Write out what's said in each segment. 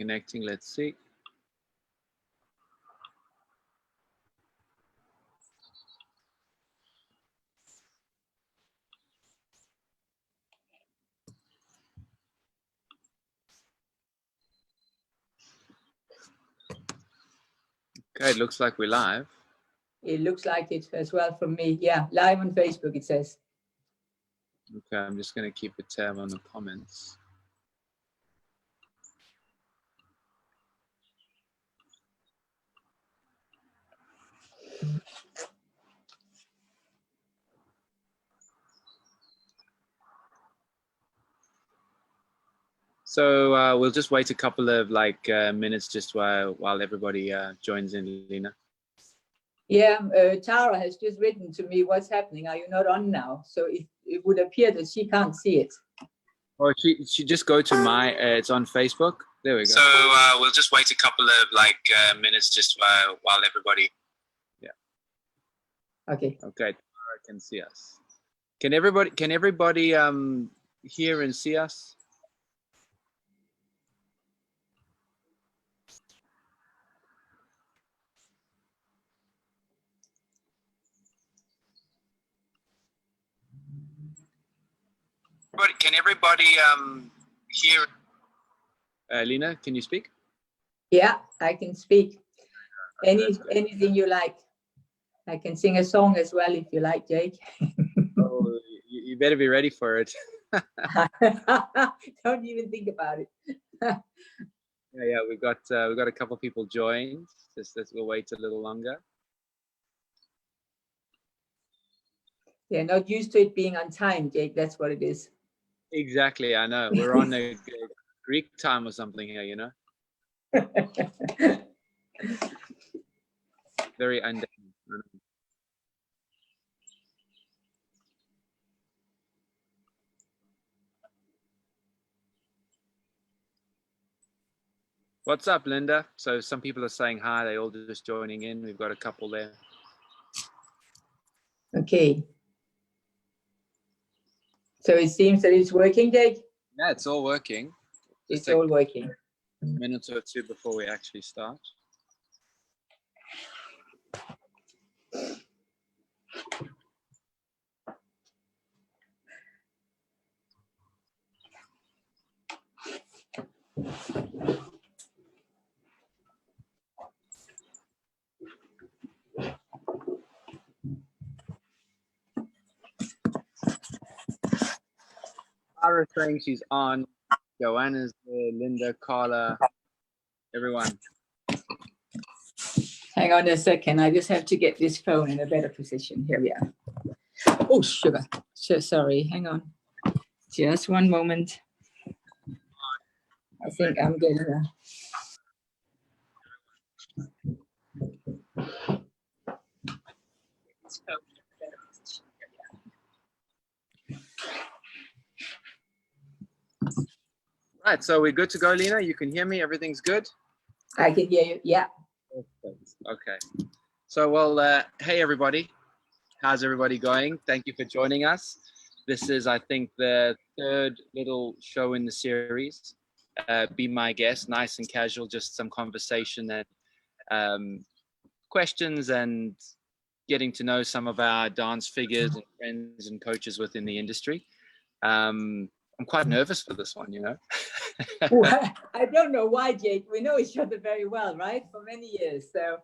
connecting. Let's see. Okay, it looks like we're live. It looks like it as well from me. Yeah, live on Facebook, it says. Okay, I'm just going to keep a tab on the comments. So we'll just wait a couple of minutes just while everybody joins in, Lena. Yeah, Tara has just written to me, what's happening? Are you not on now? So it would appear that she can't see it. Or she just go to my, it's on Facebook. There we go. So we'll just wait a couple of minutes just while everybody. Yeah. Okay. Okay, Tara can see us. Can everybody hear and see us? Can everybody hear? Lena, can you speak? Yeah, I can speak. Anything you like. I can sing a song as well if you like, Jake. Oh, you better be ready for it. Don't even think about it. Yeah, we got a couple people joined. We'll wait a little longer. They're not used to it being on time, Jake. That's what it is. Exactly, I know. We're on a Greek time or something here, you know. Very undone. What's up, Linda? So some people are saying hi. They all just joining in. We've got a couple there. Okay. So it seems that it's working, Jake? Yeah, it's all working. It's all working. A minute or two before we actually start. Tara's saying she's on. Joanna's there, Linda, Carla, everyone. Hang on a second. I just have to get this phone in a better position. Here we are. Oh, sugar. So sorry. Hang on. Just one moment. I think I'm getting there. Right, so we're good to go, Lena. You can hear me. Everything's good. I can hear you. Yeah. Okay. So, well, hey everybody. How's everybody going? Thank you for joining us. This is, I think, the third little show in the series. Be my guest, nice and casual, just some conversation and questions and getting to know some of our dance figures and friends and coaches within the industry. I'm quite nervous for this one, you know. Well, I don't know why, Jake. We know each other very well, right? For many years. So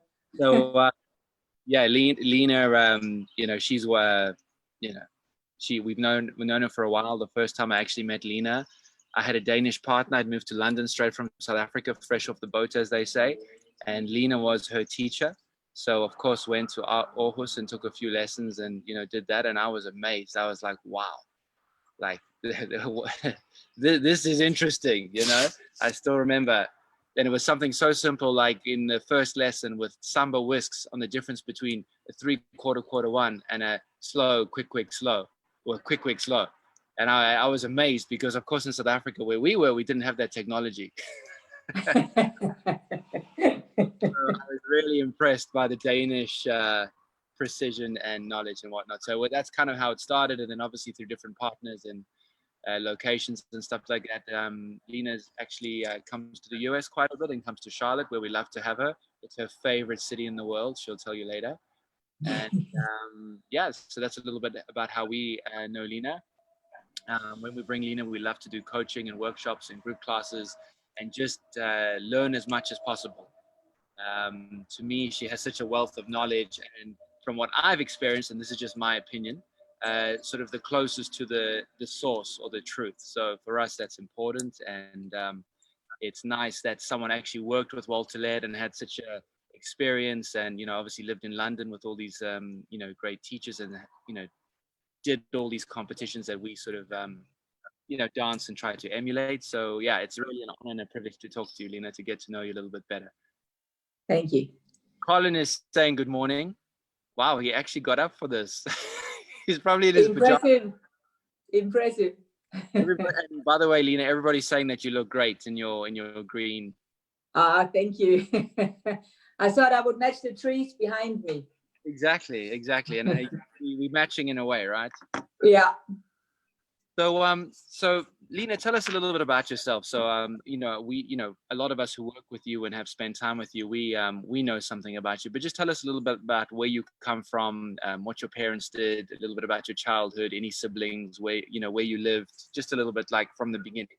yeah, Lena, you know, she's you know, we've known her for a while. The first time I actually met Lena, I had a Danish partner. I'd moved to London straight from South Africa, fresh off the boat, as they say, and Lena was her teacher. So of course went to Aarhus and took a few lessons and, you know, did that. And I was amazed. I was like, wow, like this is interesting, you know. I still remember, and it was something so simple, like in the first lesson with samba whisks on the difference between a 3/4 quarter one and a slow quick slow, or quick slow. And I was amazed because, of course, in South Africa where we were, we didn't have that technology. So I was really impressed by the Danish precision and knowledge and whatnot. So that's kind of how it started, and then obviously through different partners and locations and stuff like that. Lena's actually comes to the US quite a bit and comes to Charlotte, where we love to have her. It's her favorite city in the world. She'll tell you later. And yeah, so that's a little bit about how we know Lena. When we bring Lena, we love to do coaching and workshops and group classes and just learn as much as possible. To me, she has such a wealth of knowledge, and from what I've experienced, and this is just my opinion, sort of the closest to the source or the truth. So for us, that's important, and it's nice that someone actually worked with Walter Laird and had such a experience, and obviously lived in London with all these great teachers, and did all these competitions that we sort of dance and try to emulate. So yeah, it's really an honor and a privilege to talk to you, Lena, to get to know you a little bit better. Thank you. Colin is saying good morning. Wow, he actually got up for this. He's probably in his pajamas. Impressive. And by the way, Lena, everybody's saying that you look great in your green. Thank you. I thought I would match the trees behind me. Exactly. And we're matching in a way, right? Yeah. So Lena, tell us a little bit about yourself. So we a lot of us who work with you and have spent time with you, we know something about you. But just tell us a little bit about where you come from, what your parents did, a little bit about your childhood, any siblings, where you lived, just a little bit like from the beginning.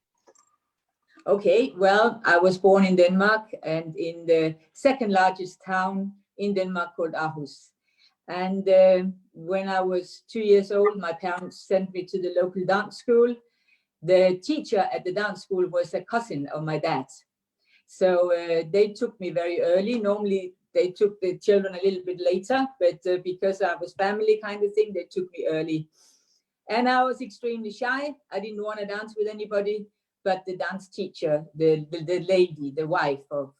Okay, well, I was born in Denmark, and in the second largest town in Denmark called Aarhus. And when I was 2 years old, my parents sent me to the local dance school. The teacher at the dance school was a cousin of my dad's. So they took me very early. Normally, they took the children a little bit later, but because I was family kind of thing, they took me early. And I was extremely shy. I didn't want to dance with anybody, but the dance teacher, the lady, the wife of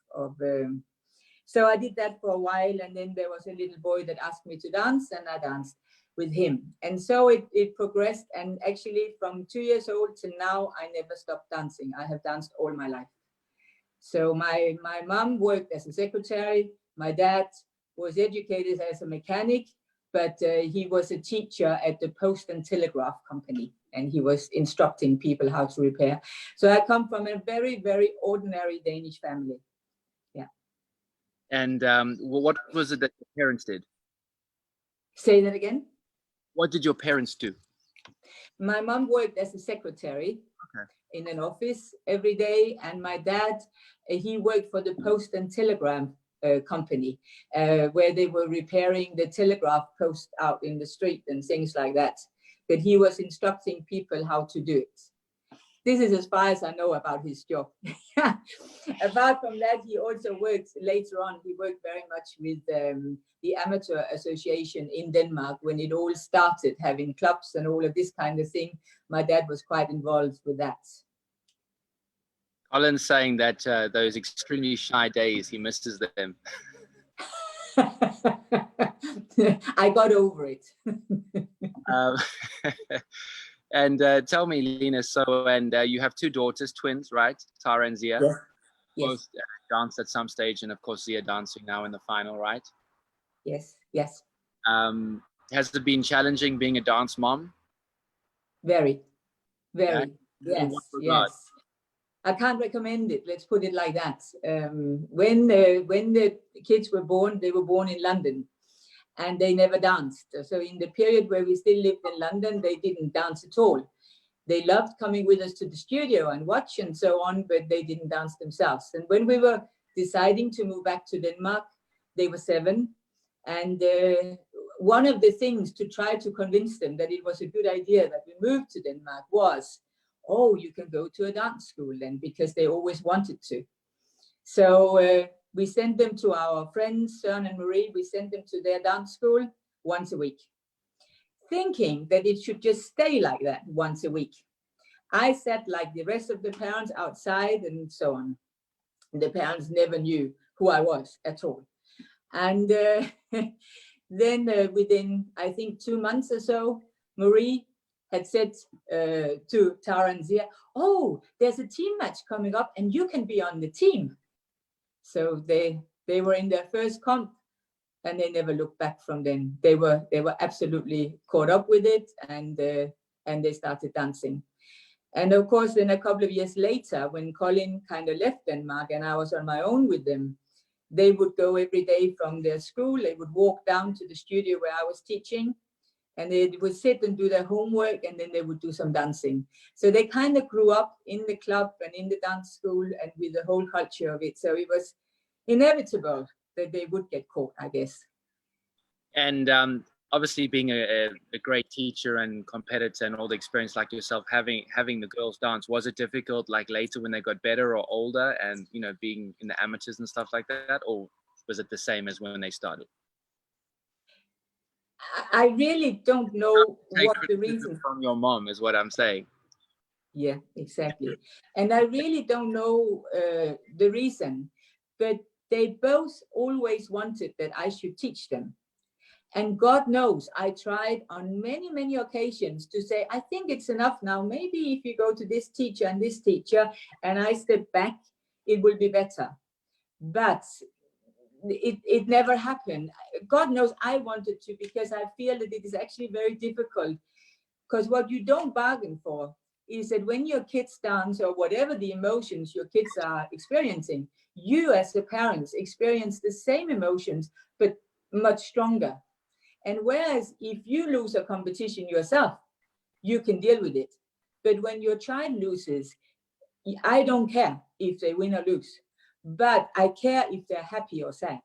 so I did that for a while, and then there was a little boy that asked me to dance, and I danced with him. And so it progressed, and actually from 2 years old to now, I never stopped dancing. I have danced all my life. So my mom worked as a secretary. My dad was educated as a mechanic, but he was a teacher at the Post and Telegraph Company, and he was instructing people how to repair. So I come from a very, very ordinary Danish family. And what was it that your parents did? Say that again. What did your parents do? My mom worked as a secretary in an office every day, and my dad, he worked for the Post and Telegraph Company, where they were repairing the telegraph post out in the street and things like that. But he was instructing people how to do it. This is as far as I know about his job. Apart from that, he also worked later on. He worked very much with the Amateur Association in Denmark when it all started, having clubs and all of this kind of thing. My dad was quite involved with that. Colin's saying that those extremely shy days, he misses them. I got over it. And tell me, Lena, you have two daughters, twins, right? Tara and Zia. Yes. Both danced at some stage, and of course Zia dancing now in the final, right? Yes. Has it been challenging being a dance mom? Very. Yeah. Yes. I can't recommend it. Let's put it like that. When the kids were born, they were born in London, and they never danced. So in the period where we still lived in London, they didn't dance at all. They loved coming with us to the studio and watch and so on, but they didn't dance themselves. And when we were deciding to move back to Denmark, they were 7. And one of the things to try to convince them that it was a good idea that we moved to Denmark was, oh, you can go to a dance school then, because they always wanted to. So we sent them to our friends, Søren and Marie. We sent them to their dance school once a week, thinking that it should just stay like that once a week. I sat like the rest of the parents outside and so on. The parents never knew who I was at all. And then within, I think, 2 months or so, Marie had said to Tara and Zia, oh, there's a team match coming up and you can be on the team. So they were in their first comp, and they never looked back from then. They were absolutely caught up with it, and they started dancing. And of course, then a couple of years later, when Colin kind of left Denmark and I was on my own with them, they would go every day from their school. They would walk down to the studio where I was teaching, and they would sit and do their homework, and then they would do some dancing. So they kind of grew up in the club and in the dance school and with the whole culture of it. So it was inevitable that they would get caught, I guess. And obviously being a great teacher and competitor and all the experience like yourself, having the girls dance, was it difficult like later when they got better or older and, you know, being in the amateurs and stuff like that? Or was it the same as when they started? I really don't know what the reason from your mom is what I'm saying. Yeah, exactly. And I really don't know the reason, but they both always wanted that I should teach them. And God knows, I tried on many, many occasions to say, I think it's enough now. Maybe if you go to this teacher and this teacher, and I step back, it will be better. But it never happened. God knows I wanted to, because I feel that it is actually very difficult. Because what you don't bargain for is that when your kids dance, or whatever the emotions your kids are experiencing, you as the parents experience the same emotions, but much stronger. And whereas if you lose a competition yourself, you can deal with it. But when your child loses, I don't care if they win or lose, but I care if they're happy or sad.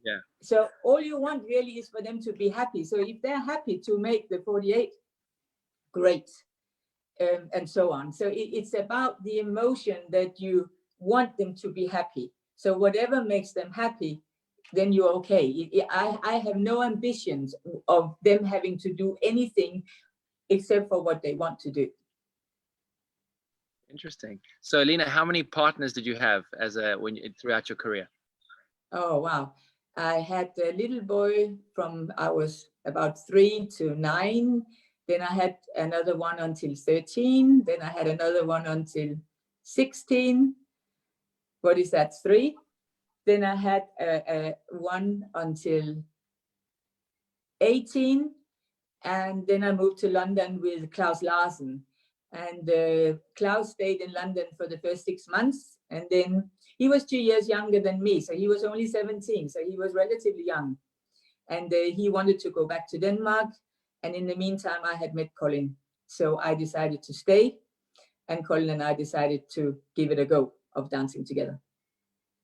Yeah. So all you want really is for them to be happy. So if they're happy to make the 48, great, and so on. So it's about the emotion that you want them to be happy. So whatever makes them happy, then you're okay. I have no ambitions of them having to do anything except for what they want to do. Interesting. So Lene, how many partners did you have throughout your career? Oh, wow. I had a little boy from I was about 3 to 9. Then I had another one until 13. Then I had another one until 16. What is that? 3. Then I had one until 18. And then I moved to London with Claus Larsen. And Claus stayed in London for the first 6 months. And then he was 2 years younger than me. So he was only 17. So he was relatively young. And he wanted to go back to Denmark. And in the meantime, I had met Colin. So I decided to stay. And Colin and I decided to give it a go of dancing together.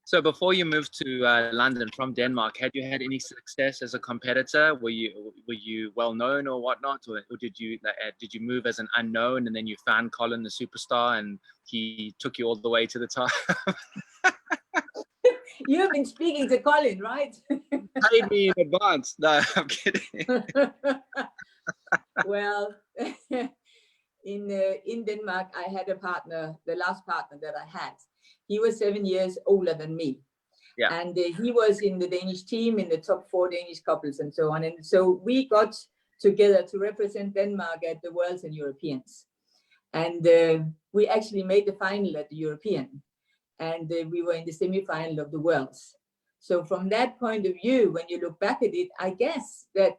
So before you moved to London from Denmark, had you had any success as a competitor? Were you well known or whatnot, or did you move as an unknown and then you found Colin the superstar and he took you all the way to the top? You have been speaking to Colin, right? Paid me in advance. No, I'm kidding. Well, in Denmark, I had a partner, the last partner that I had. He was 7 years older than me. Yeah. And he was in the Danish team, in the top 4 Danish couples and so on. And so we got together to represent Denmark at the Worlds and Europeans. And we actually made the final at the European. And we were in the semi-final of the Worlds. So from that point of view, when you look back at it, I guess that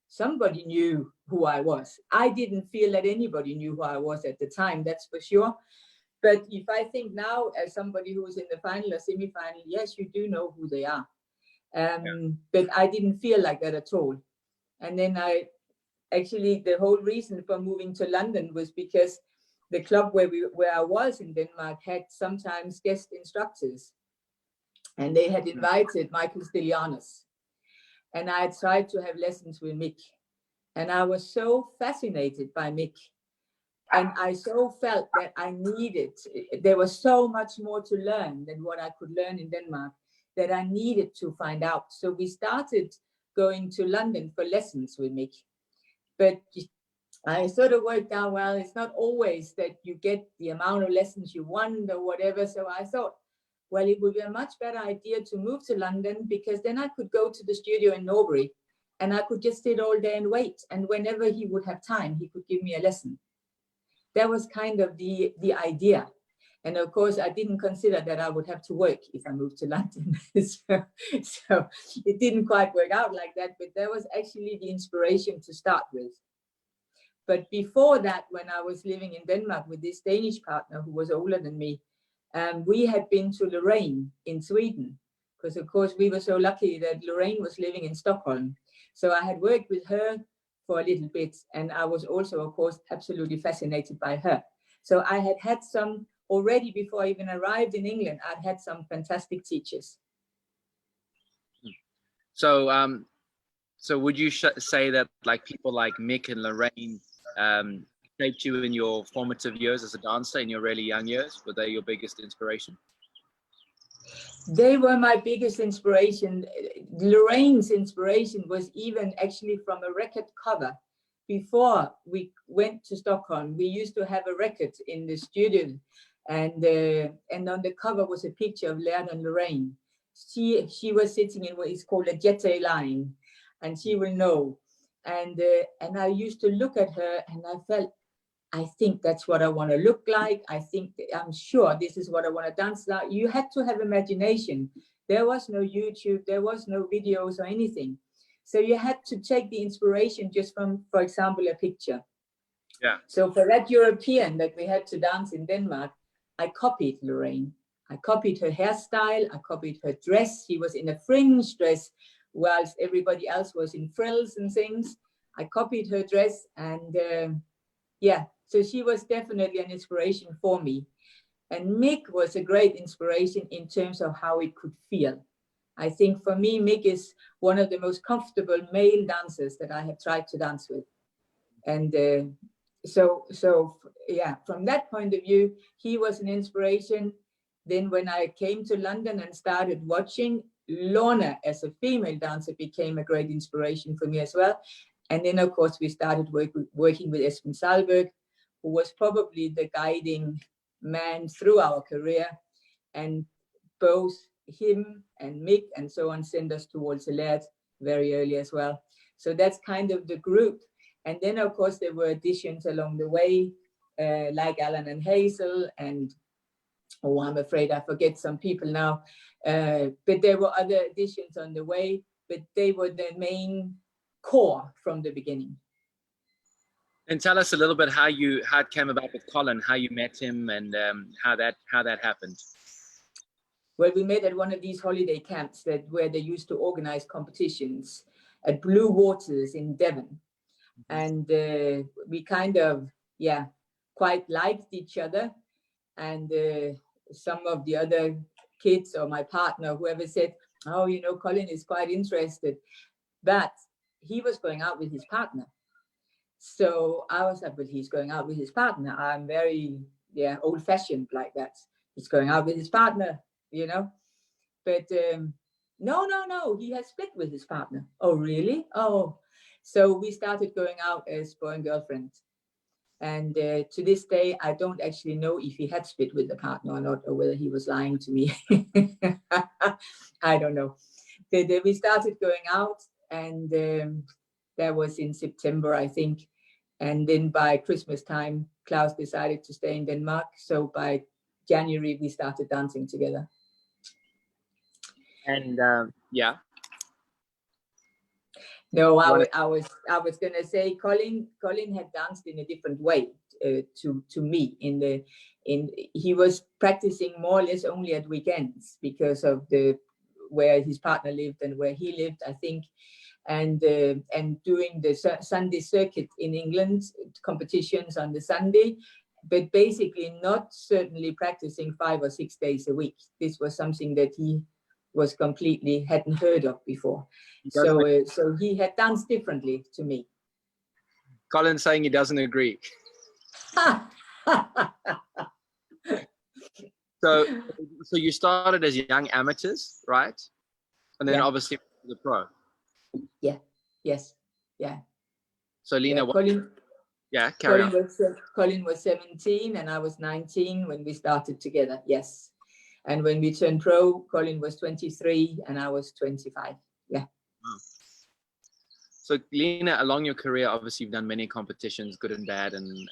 somebody knew who I was. I didn't feel that anybody knew who I was at the time, that's for sure. But if I think now as somebody who was in the final or semi-final, yes, you do know who they are. But I didn't feel like that at all. And then the whole reason for moving to London was because the club where I was in Denmark had sometimes guest instructors. And they had invited Michael Stylianos. And I had tried to have lessons with Mick. And I was so fascinated by Mick. And I so felt that there was so much more to learn than what I could learn in Denmark, that I needed to find out. So we started going to London for lessons with Mick. But I sort of worked out, well, it's not always that you get the amount of lessons you want or whatever. So I thought, well, it would be a much better idea to move to London, because then I could go to the studio in Norbury and I could just sit all day and wait. And whenever he would have time, he could give me a lesson. That was kind of the idea. And of course, I didn't consider that I would have to work if I moved to London. so it didn't quite work out like that, but that was actually the inspiration to start with. But before that, when I was living in Denmark with this Danish partner who was older than me, we had been to Lorraine in Sweden, because of course we were so lucky that Lorraine was living in Stockholm. So I had worked with her for a little bit, and I was also, of course, absolutely fascinated by her. So I had some, already before I even arrived in England, I'd had some fantastic teachers. So, so would you say that like people like Mick and Lorraine shaped you in your formative years as a dancer, in your really young years? Were they your biggest inspiration? They were my biggest inspiration. Lorraine's inspiration was even actually from a record cover. Before we went to Stockholm, we used to have a record in the studio, and on the cover was a picture of Lene and Lorraine. She was sitting in what is called a jetty line, and she will know. And I used to look at her, and I felt, I think that's what I want to look like. I'm sure this is what I want to dance like. You had to have imagination. There was no YouTube, there was no videos or anything. So you had to take the inspiration just from, for example, a picture. Yeah. So for that European that we had to dance in Denmark, I copied Lorraine. I copied her hairstyle, I copied her dress. She was in a fringe dress, whilst everybody else was in frills and things. I copied her dress, and yeah, so she was definitely an inspiration for me. And Mick was a great inspiration in terms of how it could feel. I think for me, Mick is one of the most comfortable male dancers that I have tried to dance with. And so yeah, from that point of view, he was an inspiration. Then when I came to London and started watching, Lorna as a female dancer became a great inspiration for me as well. And then, of course, we started working with Esben Salberg, who was probably the guiding man through our career. And both him and Mick and so on sent us towards Alert very early as well. So that's kind of the group. And then, of course, there were additions along the way, like Alan and Hazel, and oh, I'm afraid I forget some people now. But there were other additions on the way, but they were the main core from the beginning. And tell us a little bit how it came about with Colin, how you met him, and how that happened. Well, we met at one of these holiday camps where they used to organize competitions at Blue Waters in Devon. And we kind of, yeah, quite liked each other. And some of the other kids or my partner, whoever said, oh, you know, Colin is quite interested. But he was going out with his partner. So I was like, but he's going out with his partner. I'm very, yeah, old fashioned like that. He's going out with his partner, you know. But no, he has split with his partner. Oh, really? Oh, so we started going out as boy and girlfriend. And to this day, I don't actually know if he had split with the partner or not, or whether he was lying to me. I don't know. But we started going out, and that was in September, I think. And then by Christmas time, Klaus decided to stay in Denmark. So by January, we started dancing together. And yeah. No, I was gonna say Colin had danced in a different way to me. He was practicing more or less only at weekends because of where his partner lived and where he lived, I think, and doing the Sunday circuit in England, competitions on the Sunday, but basically not certainly practicing 5 or 6 days a week. This was something that he was completely hadn't heard of before. So he had danced differently to me. Colin's saying he doesn't agree. So you started as young amateurs, right? And then obviously the pro. Yeah. Yes. Yeah. So Lena, Colin was 17 and I was 19 when we started together. Yes. And when we turned pro, Colin was 23 and I was 25. Yeah. Wow. So Lena, along your career, obviously you've done many competitions, good and bad, and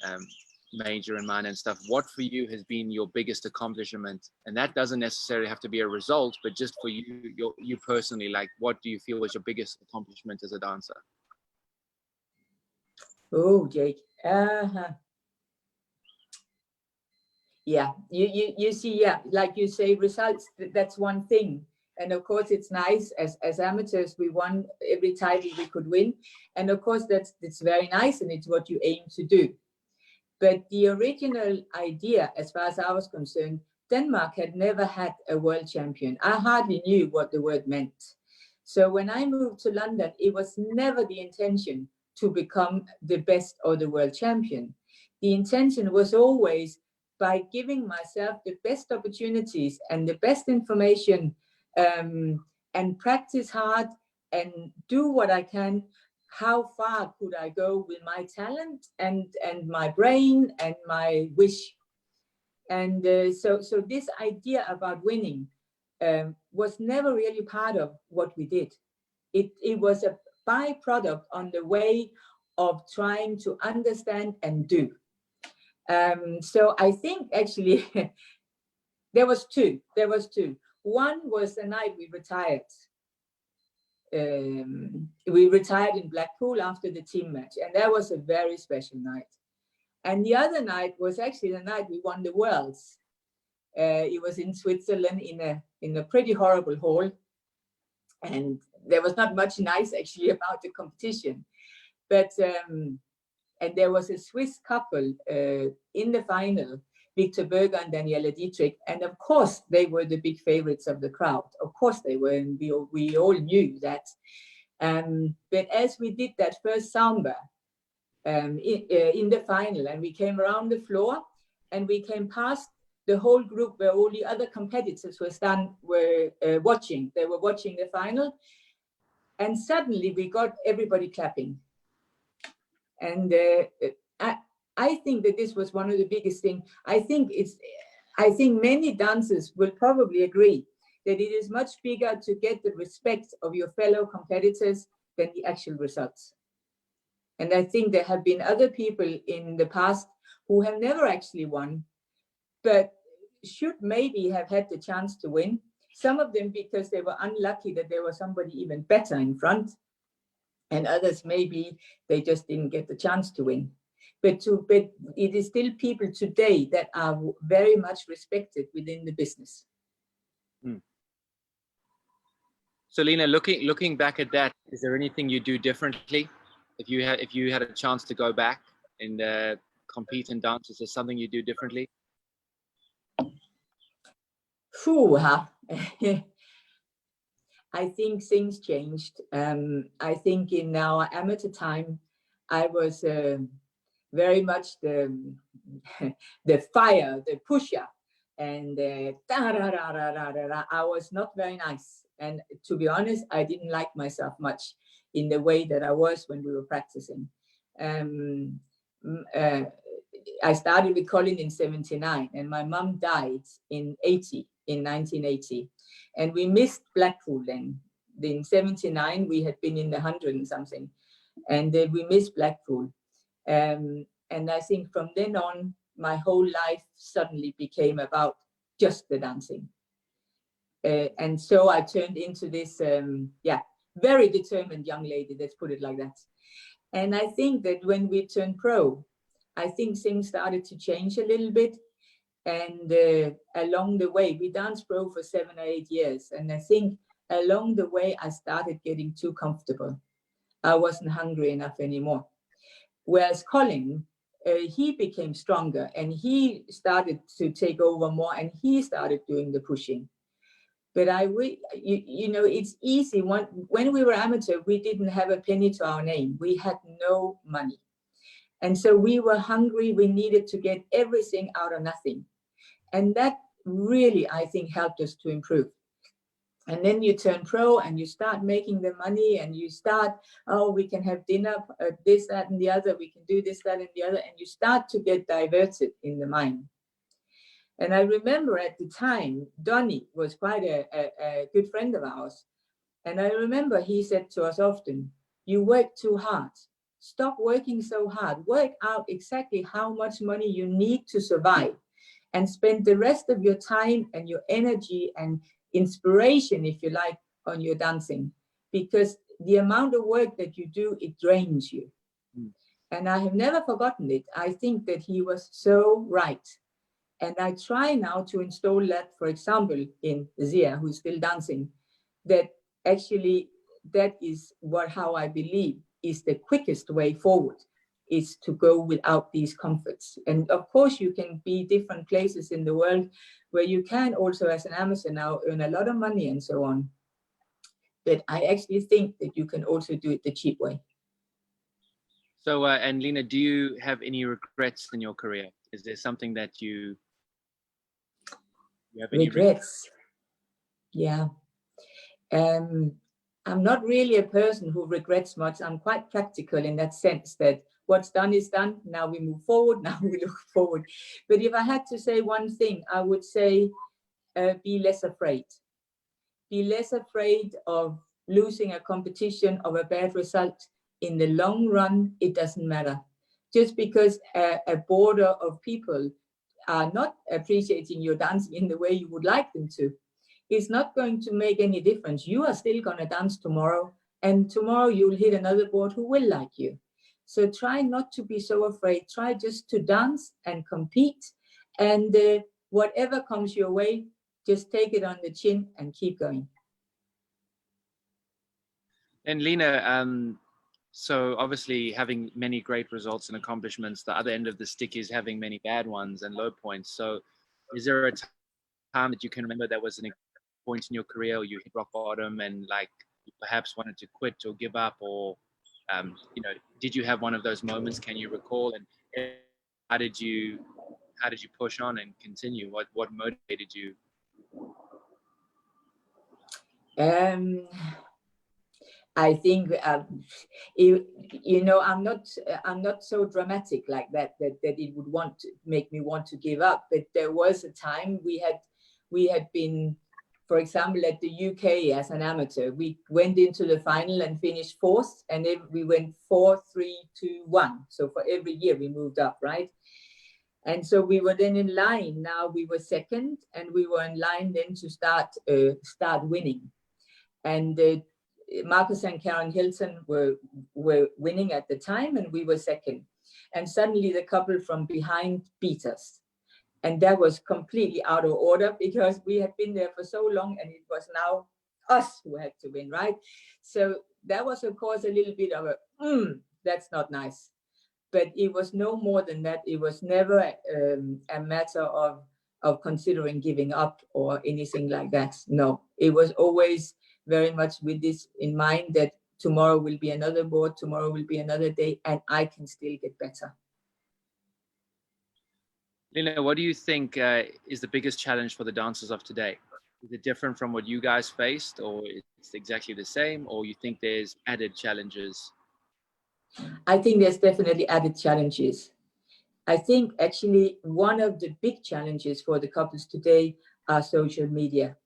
major and minor and stuff. What for you has been your biggest accomplishment? And that doesn't necessarily have to be a result, but just for you personally, like what do you feel was your biggest accomplishment as a dancer? Oh, Jake. Yeah, you see, yeah, like you say, results, that's one thing. And of course, it's nice as amateurs, we won every title we could win. And of course, it's very nice and it's what you aim to do. But the original idea, as far as I was concerned, Denmark had never had a world champion. I hardly knew what the word meant. So when I moved to London, it was never the intention to become the best or the world champion. The intention was always, by giving myself the best opportunities and the best information, and practice hard and do what I can, how far could I go with my talent and my brain and my wish. And so this idea about winning was never really part of what we did. It was a byproduct on the way of trying to understand and do. So I think actually there was two. One was the night we retired. We retired in Blackpool after the team match, and that was a very special night. And the other night was actually the night we won the Worlds. It was in Switzerland in a pretty horrible hall, and there was not much nice actually about the competition. But and there was a Swiss couple in the final, Victor Berger and Daniela Dietrich, and of course they were the big favorites of the crowd. Of course they were, and we all knew that. But as we did that first samba in the final, and we came around the floor, and we came past the whole group where all the other competitors were watching. They were watching the final, and suddenly we got everybody clapping. And I think that this was one of the biggest things. I think many dancers will probably agree that it is much bigger to get the respect of your fellow competitors than the actual results. And I think there have been other people in the past who have never actually won, but should maybe have had the chance to win. Some of them because they were unlucky that there was somebody even better in front, and others maybe they just didn't get the chance to win. But it is still people today that are very much respected within the business. So Lene, looking back at that, is there anything you do differently? If you had a chance to go back and compete in dance, is there something you do differently? I think things changed. I think in our amateur time, I was very much the fire, the pusher, and I was not very nice. And to be honest, I didn't like myself much in the way that I was when we were practicing. I started with Colin in 79, and my mom died in 1980. And we missed Blackpool then. In 79, we had been in the 100 and something. And we missed Blackpool. And I think from then on, my whole life suddenly became about just the dancing. And so I turned into this, very determined young lady, let's put it like that. And I think that when we turned pro, I think things started to change a little bit. And along the way, we danced pro for 7 or 8 years. And I think along the way, I started getting too comfortable. I wasn't hungry enough anymore. Whereas Colin, he became stronger and he started to take over more and he started doing the pushing. But it's easy. When we were amateur, we didn't have a penny to our name. We had no money. And so we were hungry. We needed to get everything out of nothing. And that really, I think, helped us to improve. And then you turn pro and you start making the money and you start, we can have dinner, this, that, and the other. We can do this, that, and the other. And you start to get diverted in the mind. And I remember at the time, Donny was quite a good friend of ours. And I remember he said to us often, you work too hard. Stop working so hard. Work out exactly how much money you need to survive and spend the rest of your time and your energy and inspiration, if you like, on your dancing. Because the amount of work that you do, it drains you. And I have never forgotten it. I think that he was so right. And I try now to install that, for example, in Zia, who's still dancing, that actually that is how I believe is the quickest way forward, is to go without these comforts. And of course, you can be different places in the world where you can also, as an amateur now, earn a lot of money and so on. But I actually think that you can also do it the cheap way. So, and Lene, do you have any regrets in your career? Is there something that you have any regrets? Yeah. I'm not really a person who regrets much. I'm quite practical in that sense that what's done is done. Now we move forward. Now we look forward. But if I had to say one thing, I would say be less afraid. Be less afraid of losing a competition, of a bad result. In the long run, it doesn't matter. Just because a border of people are not appreciating your dancing in the way you would like them to, it's not going to make any difference. You are still going to dance tomorrow, and tomorrow you'll hit another board who will like you. So try not to be so afraid. Try just to dance and compete, and whatever comes your way, just take it on the chin and keep going. And Lene, so obviously having many great results and accomplishments, the other end of the stick is having many bad ones and low points. So is there a time that you can remember that was an point in your career or you hit rock bottom and like you perhaps wanted to quit or give up, or did you have one of those moments? Can you recall? And how did you push on and continue? What motivated you? I think I'm not so dramatic like that it would make me want to give up. But there was a time we had been, for example, at the UK as an amateur. We went into the final and finished fourth, and then we went 4, 3, 2, 1. So for every year we moved up, right? And so we were then in line. Now we were second, and we were in line then to start winning. And Marcus and Karen Hilton were winning at the time, and we were second. And suddenly the couple from behind beat us. And that was completely out of order because we had been there for so long, and it was now us who had to win, right? So that was, of course, a little bit of that's not nice. But it was no more than that. It was never a matter of considering giving up or anything like that. No, it was always very much with this in mind that tomorrow will be another board, tomorrow will be another day, and I can still get better. Lene, what do you think is the biggest challenge for the dancers of today? Is it different from what you guys faced, or it's exactly the same, or you think there's added challenges? I think there's definitely added challenges. I think actually one of the big challenges for the couples today are social media.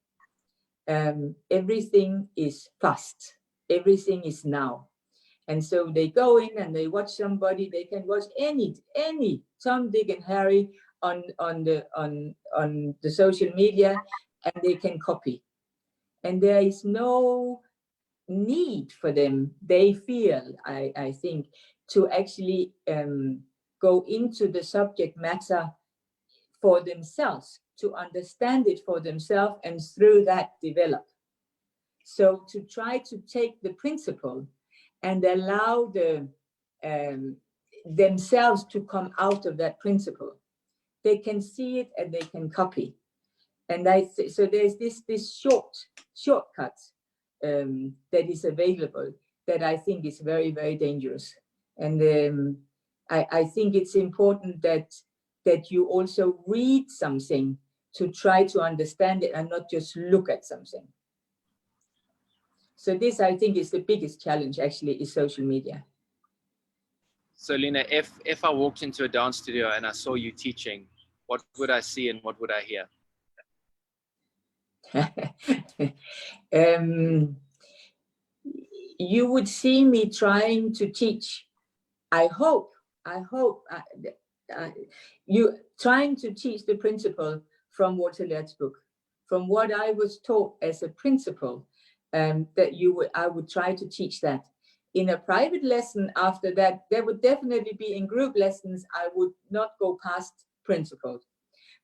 Everything is fast. Everything is now. And so they go in and they watch somebody. They can watch any Tom, Dick, and Harry on the social media, and they can copy. And there is no need for them, they feel, I think, to actually go into the subject matter for themselves, to understand it for themselves, and through that develop. So to try to take the principle and allow themselves to come out of that principle. They can see it and they can copy. And so there's this shortcut that is available that I think is very, very dangerous. And I think it's important that you also read something to try to understand it and not just look at something. So this, I think, is the biggest challenge, actually, is social media. So Lene, if I walked into a dance studio and I saw you teaching, what would I see and what would I hear? You would see me trying to teach. I hope you trying to teach the principle from Waterlet's book, from what I was taught as a principle, that I would try to teach that. In a private lesson after that, there would definitely be in group lessons, I would not go past principles.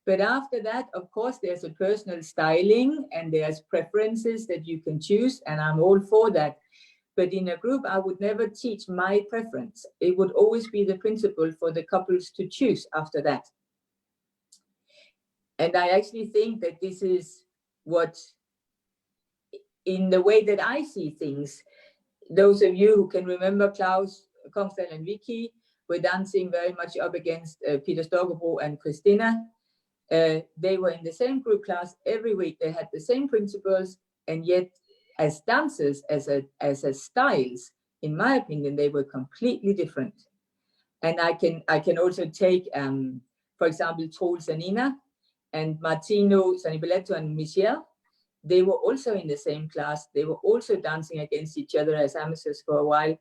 But after that, of course, there's a personal styling and there's preferences that you can choose, and I'm all for that. But in a group, I would never teach my preference. It would always be the principle for the couples to choose after that. And I actually think that this is what, in the way that I see things, those of you who can remember Klaus, Kongsdal and Vicky were dancing very much up against Peter Stokkerbro and Christina. They were in the same group class every week. They had the same principles, and yet as dancers, as a styles, in my opinion, they were completely different. And I can also take, for example, Troels and Nina and Martino, Sanibeletto and Michelle. They were also in the same class. They were also dancing against each other as amateurs for a while.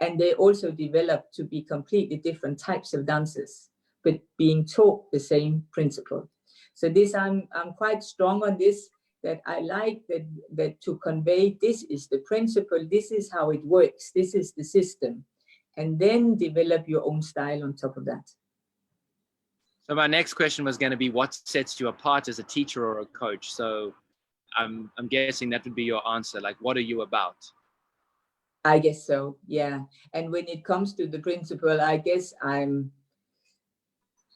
And they also developed to be completely different types of dancers, but being taught the same principle. So this, I'm quite strong on this, that I like that to convey, this is the principle, this is how it works, this is the system, and then develop your own style on top of that. So my next question was going to be, what sets you apart as a teacher or a coach? So I'm guessing that would be your answer. Like, what are you about? I guess so, yeah. And when it comes to the principle, I guess I'm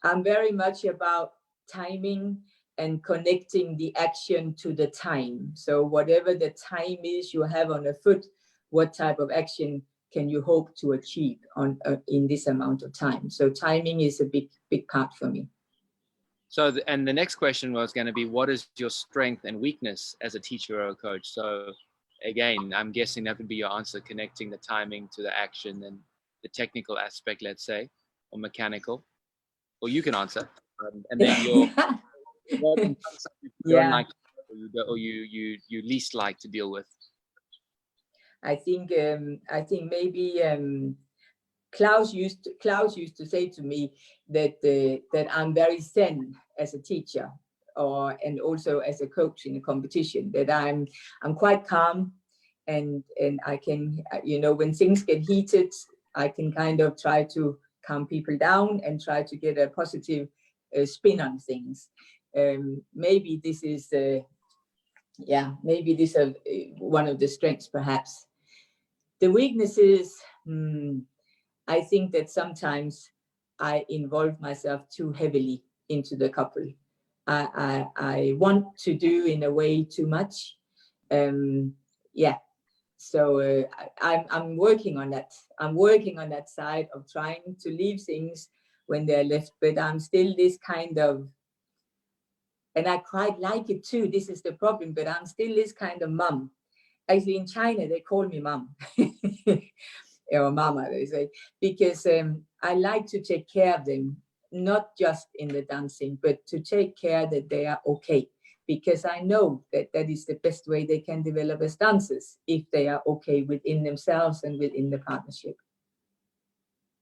very much about timing and connecting the action to the time. So whatever the time is you have on a foot, what type of action can you hope to achieve on in this amount of time? So timing is a big part for me. So, and the next question was going to be, what is your strength and weakness as a teacher or a coach? So again, I'm guessing that would be your answer, connecting the timing to the action and the technical aspect, let's say, or mechanical. Or you can answer. And then your you don't like, or you least like to deal with. I think maybe Klaus used to say to me that I'm very zen as a teacher, and also as a coach in a competition. That I'm quite calm, and I can, when things get heated, I can kind of try to calm people down and try to get a positive spin on things. Maybe this is maybe this is one of the strengths, perhaps. The weaknesses, I think that sometimes I involve myself too heavily into the couple. I want to do in a way too much. So I'm working on that. I'm working on that side of trying to leave things when they're left, but I'm still this kind of, and I quite like it too. This is the problem, but I'm still this kind of mom. Actually, in China, they call me mom. Or mama, they say, because I like to take care of them, not just in the dancing, but to take care that they are okay. Because I know that that is the best way they can develop as dancers, if they are okay within themselves and within the partnership.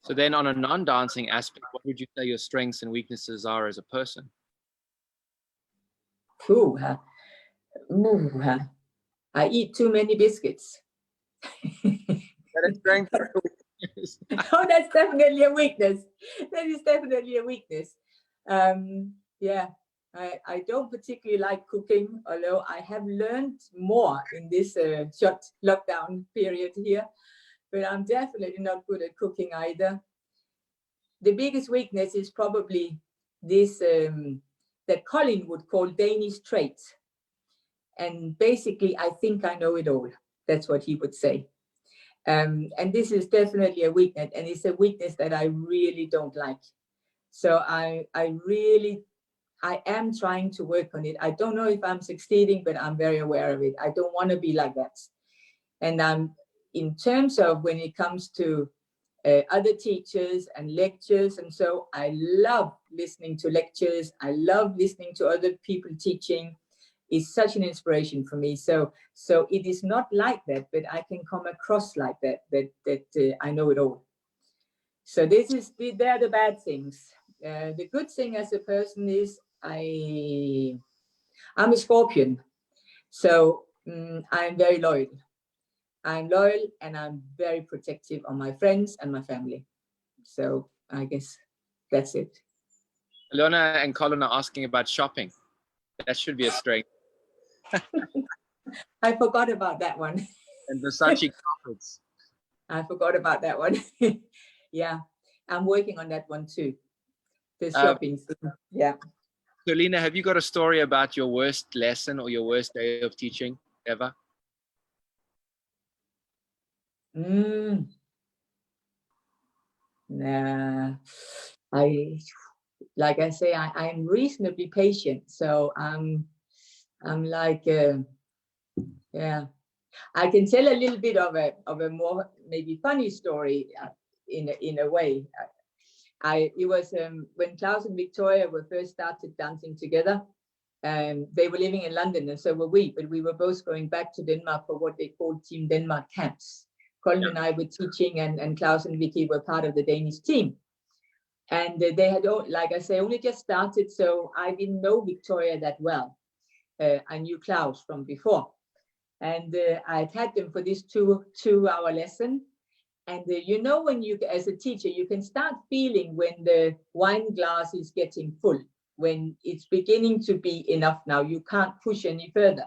So then on a non-dancing aspect, what would you say your strengths and weaknesses are as a person? I eat too many biscuits. That is strength or weakness? Oh, that's definitely a weakness. That is definitely a weakness. I don't particularly like cooking, although I have learned more in this short lockdown period here, but I'm definitely not good at cooking either. The biggest weakness is probably this, that Colin would call Danish traits. And basically, I think I know it all. That's what he would say. And this is definitely a weakness, and it's a weakness that I really don't like. So I am trying to work on it. I don't know if I'm succeeding, but I'm very aware of it. I don't want to be like that. And in terms of when it comes to other teachers and lectures, and so I love listening to lectures. I love listening to other people teaching. It's such an inspiration for me. So it is not like that, but I can come across like that I know it all. So they're the bad things. The good thing as a person is I'm a Scorpion, so I'm very loyal. I'm loyal, and I'm very protective of my friends and my family. So I guess that's it. Alona and Colin are asking about shopping. That should be a strength. I forgot about that one. And Versace carpets. I forgot about that one. Yeah, I'm working on that one too. The shopping. Yeah. So Lene, have you got a story about your worst lesson or your worst day of teaching ever? Nah, like I say, I'm reasonably patient. So I'm like, yeah, I can tell a little bit of a more maybe funny story in a way. It was when Klaus and Victoria were first started dancing together. They were living in London, and so were we. But we were both going back to Denmark for what they called Team Denmark camps. Colin and I were teaching, and Klaus and Vicky were part of the Danish team. And they had, like I say, only just started, so I didn't know Victoria that well. I knew Klaus from before, and I'd had them for this two-hour lesson. And you know, when you, as a teacher, you can start feeling when the wine glass is getting full, when it's beginning to be enough now, you can't push any further.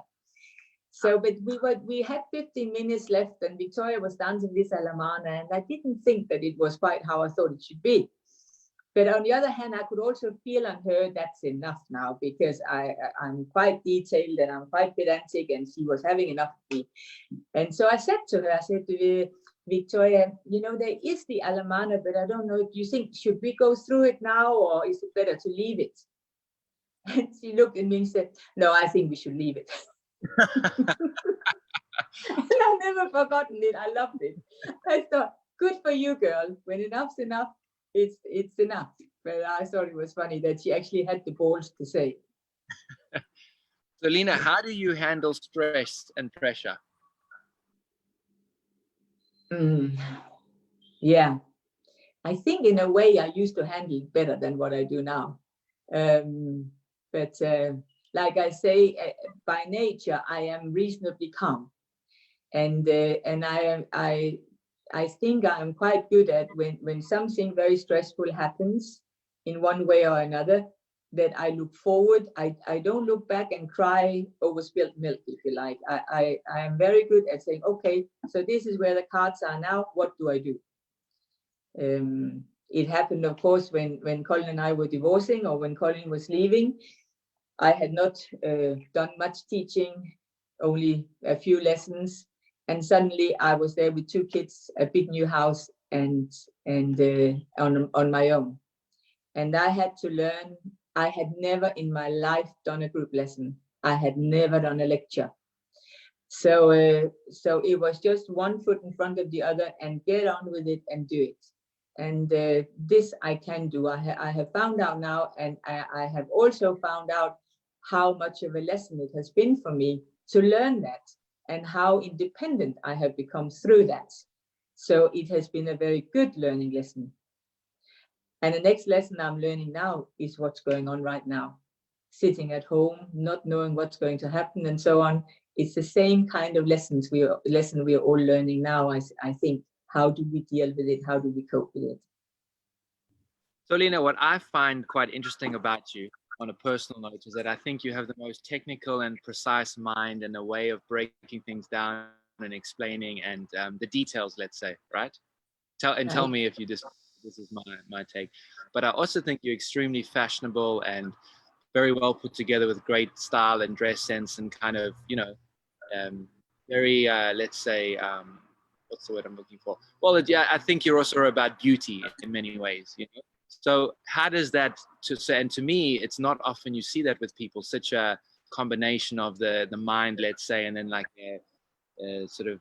So, but we had 15 minutes left, and Victoria was dancing this Alamana, and I didn't think that it was quite how I thought it should be. But on the other hand, I could also feel on her that's enough now, because I'm quite detailed and I'm quite pedantic, and she was having enough of me. And so I said to her, I said to Victoria, you know, there is the Alamana, but I don't know, do you think, should we go through it now, or is it better to leave it? And she looked at me and said, no, I think we should leave it. And I've never forgotten it. I loved it. I thought, good for you, girl. When enough's enough, it's enough. But I thought it was funny that she actually had the balls to say. So Lene, how do you handle stress and pressure? Yeah, I think in a way I used to handle it better than what I do now. But like I say, by nature, I am reasonably calm. And I think I'm quite good at when something very stressful happens in one way or another, that I look forward. I don't look back and cry over spilled milk, if you like. I am very good at saying, okay, so this is where the cards are now. What do I do? It happened, of course, when Colin and I were divorcing, or when Colin was leaving. I had not done much teaching, only a few lessons. And suddenly I was there with 2 kids, a big new house, and on my own. And I had to learn. I had never in my life done a group lesson. I had never done a lecture. So it was just one foot in front of the other, and get on with it and do it. And this I can do. I have found out now, and I have also found out how much of a lesson it has been for me to learn that, and how independent I have become through that. So it has been a very good learning lesson. And the next lesson I'm learning now is what's going on right now. Sitting at home, not knowing what's going to happen, and so on. It's the same kind of lesson we are all learning now, I think. How do we deal with it? How do we cope with it? So Lene, what I find quite interesting about you on a personal note is that I think you have the most technical and precise mind, and a way of breaking things down and explaining, and the details, let's say, right? Tell me if you this is my take. But I also think you're extremely fashionable and very well put together, with great style and dress sense, and kind of, you know, very let's say, what's the word I'm looking for? Well, yeah, I think you're also about beauty in many ways, you know. So how does that say? And to me, it's not often you see that with people, such a combination of the mind, let's say, and then like a sort of,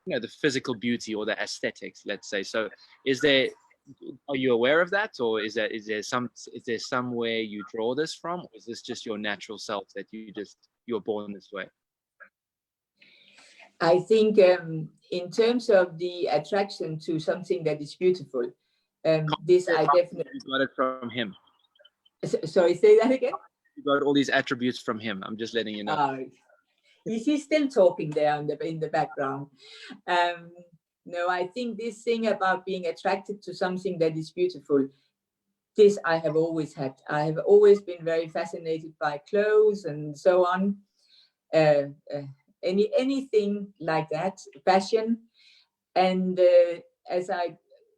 you know, the physical beauty or the aesthetics, let's say. So are you aware of that, or is there somewhere you draw this from, or is this just your natural self that you're born this way? I think in terms of the attraction to something that is beautiful, this I definitely got it from him. Sorry, say that again. You got all these attributes from him. I'm just letting you know. Is he still talking there in the background? No, I think this thing about being attracted to something that is beautiful, this I have always had. I have always been very fascinated by clothes and so on. Anything like that, fashion. And as I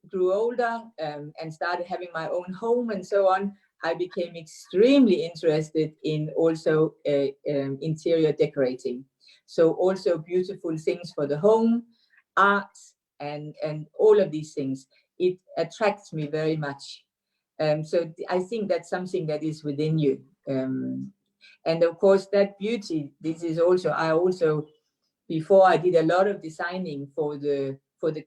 grew older and started having my own home and so on, I became extremely interested in also interior decorating. So also beautiful things for the home, art, and all of these things. It attracts me very much. So I think that's something that is within you. And of course, that beauty, this is also, I also, before I did a lot of designing for the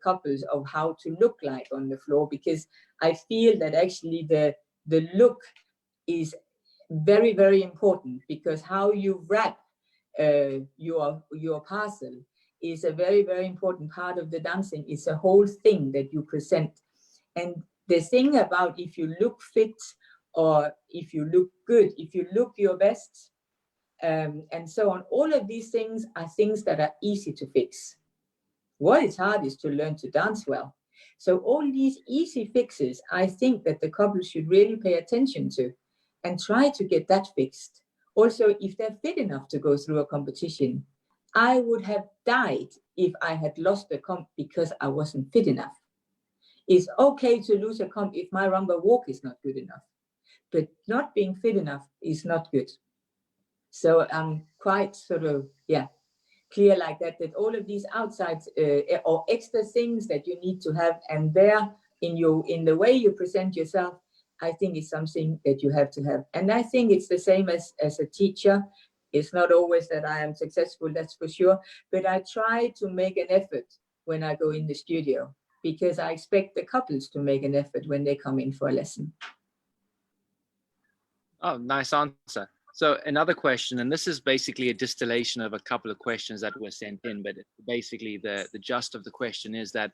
couples of how to look like on the floor, because I feel that actually the look is very, very important, because how you wrap your parcel is a very, very important part of the dancing. It's a whole thing that you present. And the thing about if you look fit, or if you look good, if you look your best, and so on, all of these things are things that are easy to fix. What is hard is to learn to dance well. So all these easy fixes, I think that the couple should really pay attention to and try to get that fixed. Also, if they're fit enough to go through a competition, I would have died if I had lost a comp because I wasn't fit enough. It's okay to lose a comp if my rumba walk is not good enough, but not being fit enough is not good. So I'm quite sort of, clear like that, that all of these outside or extra things that you need to have, and there in the way you present yourself, I think it's something that you have to have. And I think it's the same as a teacher. It's not always that I am successful, that's for sure, but I try to make an effort when I go in the studio, because I expect the couples to make an effort when they come in for a lesson. Oh, nice answer. So another question, and this is basically a distillation of a couple of questions that were sent in, but basically the gist of the question is that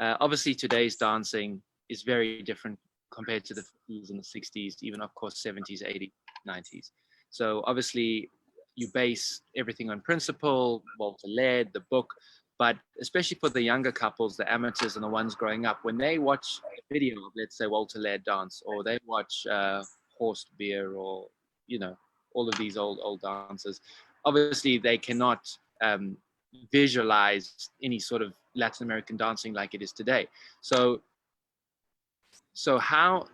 obviously today's dancing is very different compared to the 50s and the 60s, even of course 70s, 80s, 90s. So obviously you base everything on principle, Walter Laird, the book, but especially for the younger couples, the amateurs and the ones growing up, when they watch a video of, let's say, Walter Laird dance, or they watch Horst Beer, or, you know, all of these old dancers, obviously they cannot visualize any sort of Latin American dancing like it is today. So how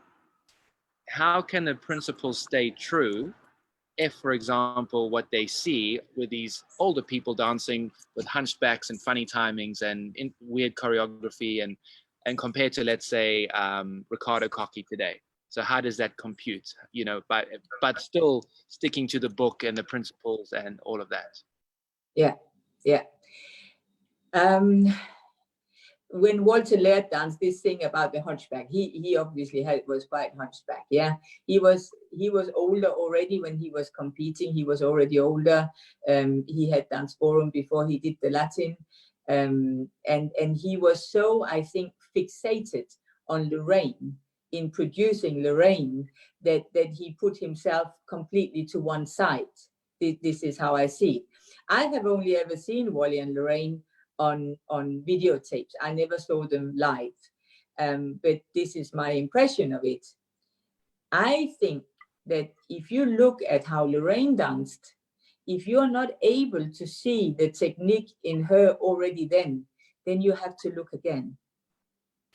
can the principles stay true if, for example, what they see with these older people dancing with hunchbacks and funny timings and weird choreography, and compared to, let's say, Ricardo Cocky today? So how does that compute, you know, but still sticking to the book and the principles and all of that? Yeah. When Walter Laird danced, this thing about the hunchback, he obviously was quite hunchback. Yeah, he was older already when he was competing. He was already older. He had danced ballroom before he did the Latin, and he was so, I think, fixated on Lorraine, in producing Lorraine, that he put himself completely to one side. This is how I see it. I have only ever seen Wally and Lorraine on videotapes. I never saw them live, but this is my impression of it. I think that if you look at how Lorraine danced, if you're not able to see the technique in her already then you have to look again.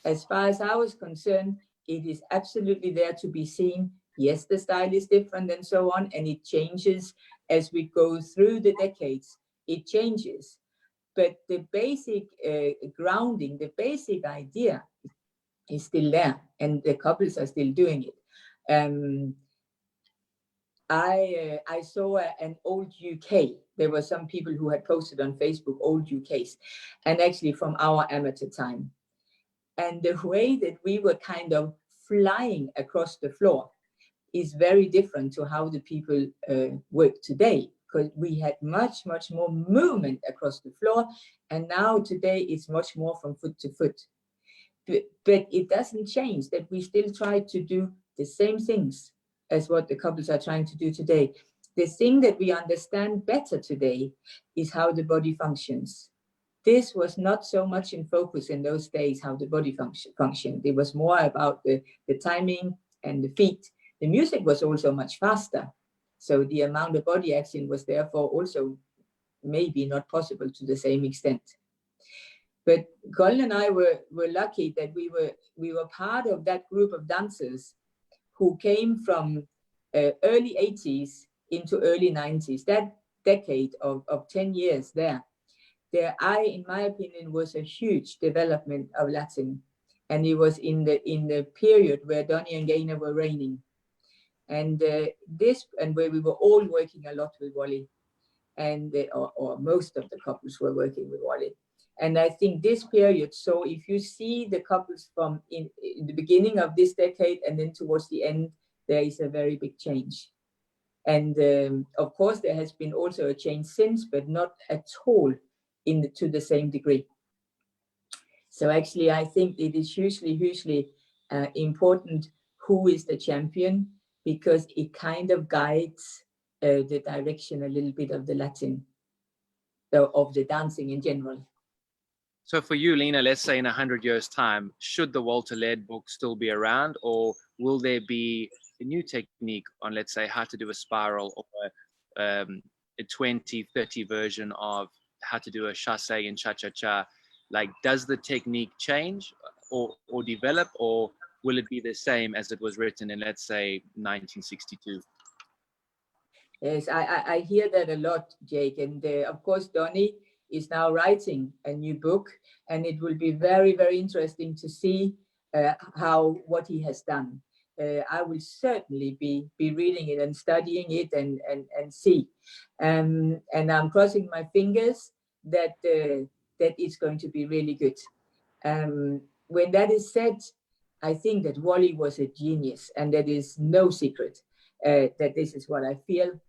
As far as I was concerned, it is absolutely there to be seen. Yes, the style is different and so on, and it changes as we go through the decades. It changes. But the basic grounding, the basic idea is still there, and the couples are still doing it. I saw an old UK. There were some people who had posted on Facebook old UKs, and actually from our amateur time. And the way that we were kind of flying across the floor is very different to how the people work today, because we had much more movement across the floor, and now today it's much more from foot to foot. But it doesn't change that we still try to do the same things as what the couples are trying to do today. The thing that we understand better today is how the body functions. This was not so much in focus in those days, how the body functioned. It was more about the timing and the feet. The music was also much faster. So the amount of body action was therefore also maybe not possible to the same extent. But Colin and I were lucky that we were part of that group of dancers who came from early 80s into early 90s, that decade of 10 years there. In my opinion, was a huge development of Latin. And it was in the period where Donny and Gaynor were reigning. And where we were all working a lot with Wally. And or most of the couples were working with Wally. And I think this period, so if you see the couples from in the beginning of this decade and then towards the end, there is a very big change. And of course, there has been also a change since, but not at all to the same degree. So actually, I think it is hugely important who is the champion, because it kind of guides the direction a little bit of the Latin, of the dancing in general. So for you, Lene, let's say in 100 years' time, should the Walter Laird book still be around, or will there be a new technique on, let's say, how to do a spiral, or a 2030 version of how to do a chasse and cha-cha-cha? Like, does the technique change or develop, or will it be the same as it was written in, let's say, 1962? Yes, I hear that a lot, Jake. And of course, Donny is now writing a new book, and it will be very interesting to see what he has done. I will certainly be reading it and studying it and see. And I'm crossing my fingers that it's going to be really good. When that is said, I think that Wally was a genius, and that is no secret that this is what I feel.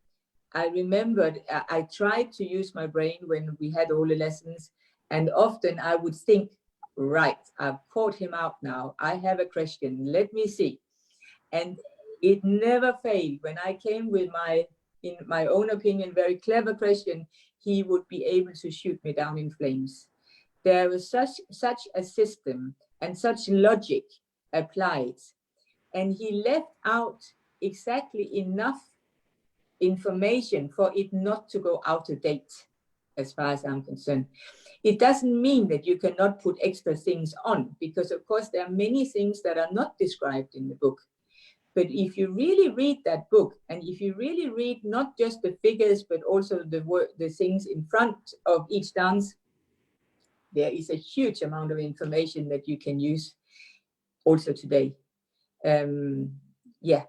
I remembered I tried to use my brain when we had all the lessons, and often I would think, right, I've caught him out now. I have a question. Let me see. And it never failed. When I came with in my own opinion, very clever question, he would be able to shoot me down in flames. There was such a system and such logic applied, and he left out exactly enough information for it not to go out of date, as far as I'm concerned. It doesn't mean that you cannot put extra things on, because of course there are many things that are not described in the book. But if you really read that book, and if you really read not just the figures, but also the things in front of each dance, there is a huge amount of information that you can use also today. Yeah.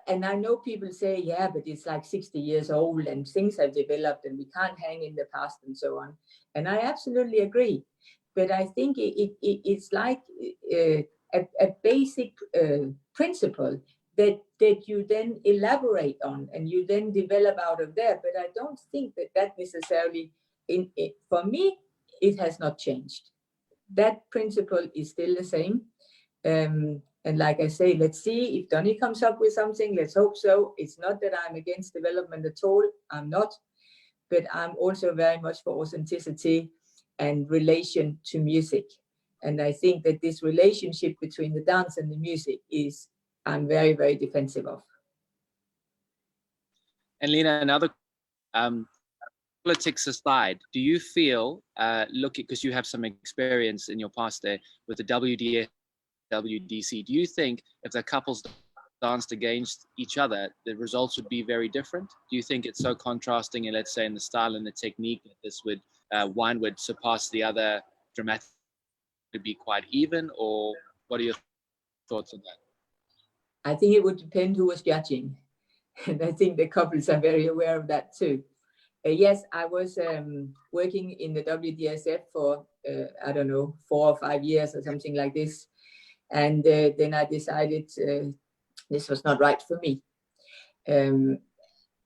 And I know people say, yeah, but it's like 60 years old and things have developed and we can't hang in the past and so on. And I absolutely agree. But I think it's like a basic principle that you then elaborate on and you then develop out of there. But I don't think that necessarily, for me, it has not changed. That principle is still the same. And like I say, let's see if Donny comes up with something. Let's hope so. It's not that I'm against development at all. I'm not. But I'm also very much for authenticity and relation to music. And I think that this relationship between the dance and the music I'm very defensive of. And Lene, another politics aside, do you feel, because you have some experience in your past there with the WDC, do you think if the couples danced against each other, the results would be very different? Do you think it's so contrasting, and let's say in the style and the technique, that this would one would surpass the other dramatically, to be quite even, or what are your thoughts on that? I think it would depend who was judging, and I think the couples are very aware of that too. Yes, I was working in the WDSF for I don't know, 4 or 5 years or something like this. And then I decided this was not right for me.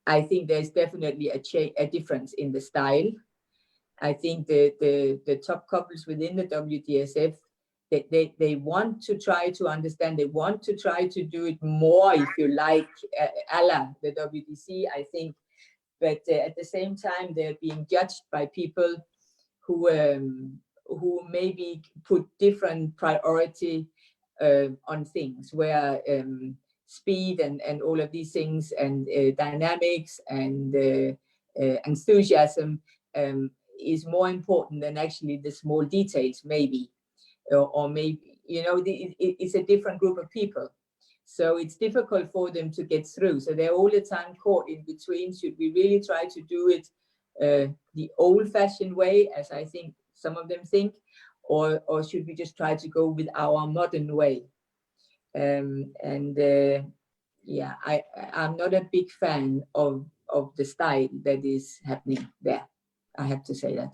I think there's definitely a difference in the style. I think the top couples within the WDSF, they want to try to understand, they want to try to do it more, if you like, a la the WTC, I think. But at the same time, they're being judged by people who maybe put different priority on things, where speed and all of these things, and dynamics and enthusiasm is more important than actually the small details, maybe, or maybe, you know, it's a different group of people. So it's difficult for them to get through. So they're all the time caught in between. Should we really try to do it the old-fashioned way, as I think some of them think, or should we just try to go with our modern way? Yeah, I'm not a big fan of the style that is happening there. I have to say that.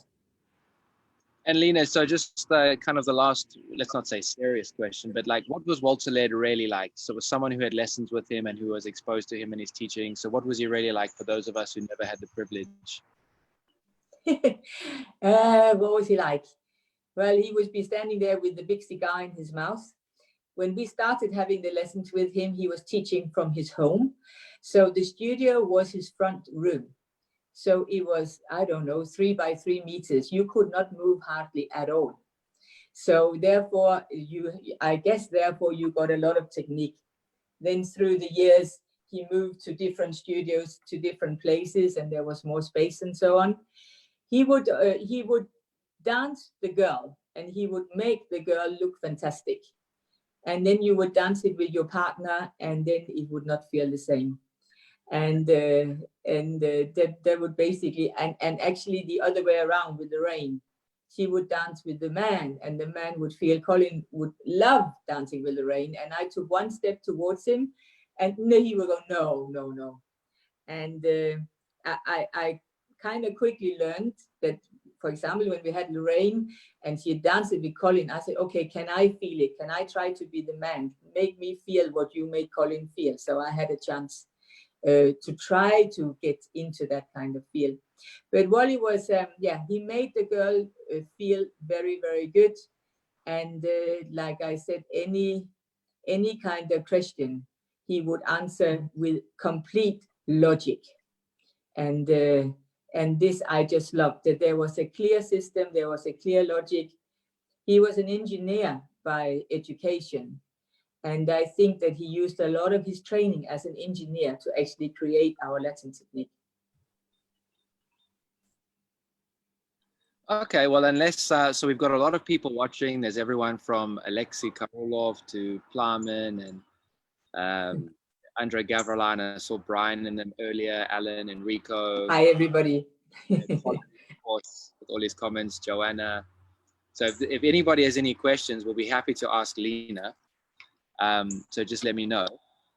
And Lene, so just kind of the last, let's not say serious question, but like, what was Walter Laird really like? So was someone who had lessons with him and who was exposed to him and his teaching. So what was he really like for those of us who never had the privilege? What was he like? Well, he would be standing there with the big cigar in his mouth. When we started having the lessons with him, he was teaching from his home. So the studio was his front room. So it was, I don't know, 3 by 3 meters. You could not move hardly at all. So therefore, I guess therefore you got a lot of technique. Then through the years, he moved to different studios, to different places, and there was more space and so on. He would dance the girl, and he would make the girl look fantastic. And then you would dance it with your partner, and then it would not feel the same. And that would basically, and actually the other way around with Lorraine. She would dance with the man, and the man would feel Colin would love dancing with Lorraine. And I took one step towards him, and he would go, no. And I kind of quickly learned that, for example, when we had Lorraine and she danced with Colin, I said, okay, can I feel it? Can I try to be the man? Make me feel what you made Colin feel. So I had a chance to try to get into that kind of feel. But Wally was, he made the girl feel very, very good. And like I said, any kind of question, he would answer with complete logic. And this I just loved, that there was a clear system, there was a clear logic. He was an engineer by education. And I think that he used a lot of his training as an engineer to actually create our Latin technique. Okay, well, unless, so we've got a lot of people watching. There's everyone from Alexei Karolov to Plamen and Andre Gavrlan. I saw Brian and them earlier, Alan, Enrico. Hi, everybody. Of course, with all his comments, Joanna. So if anybody has any questions, we'll be happy to ask Lene. So just let me know.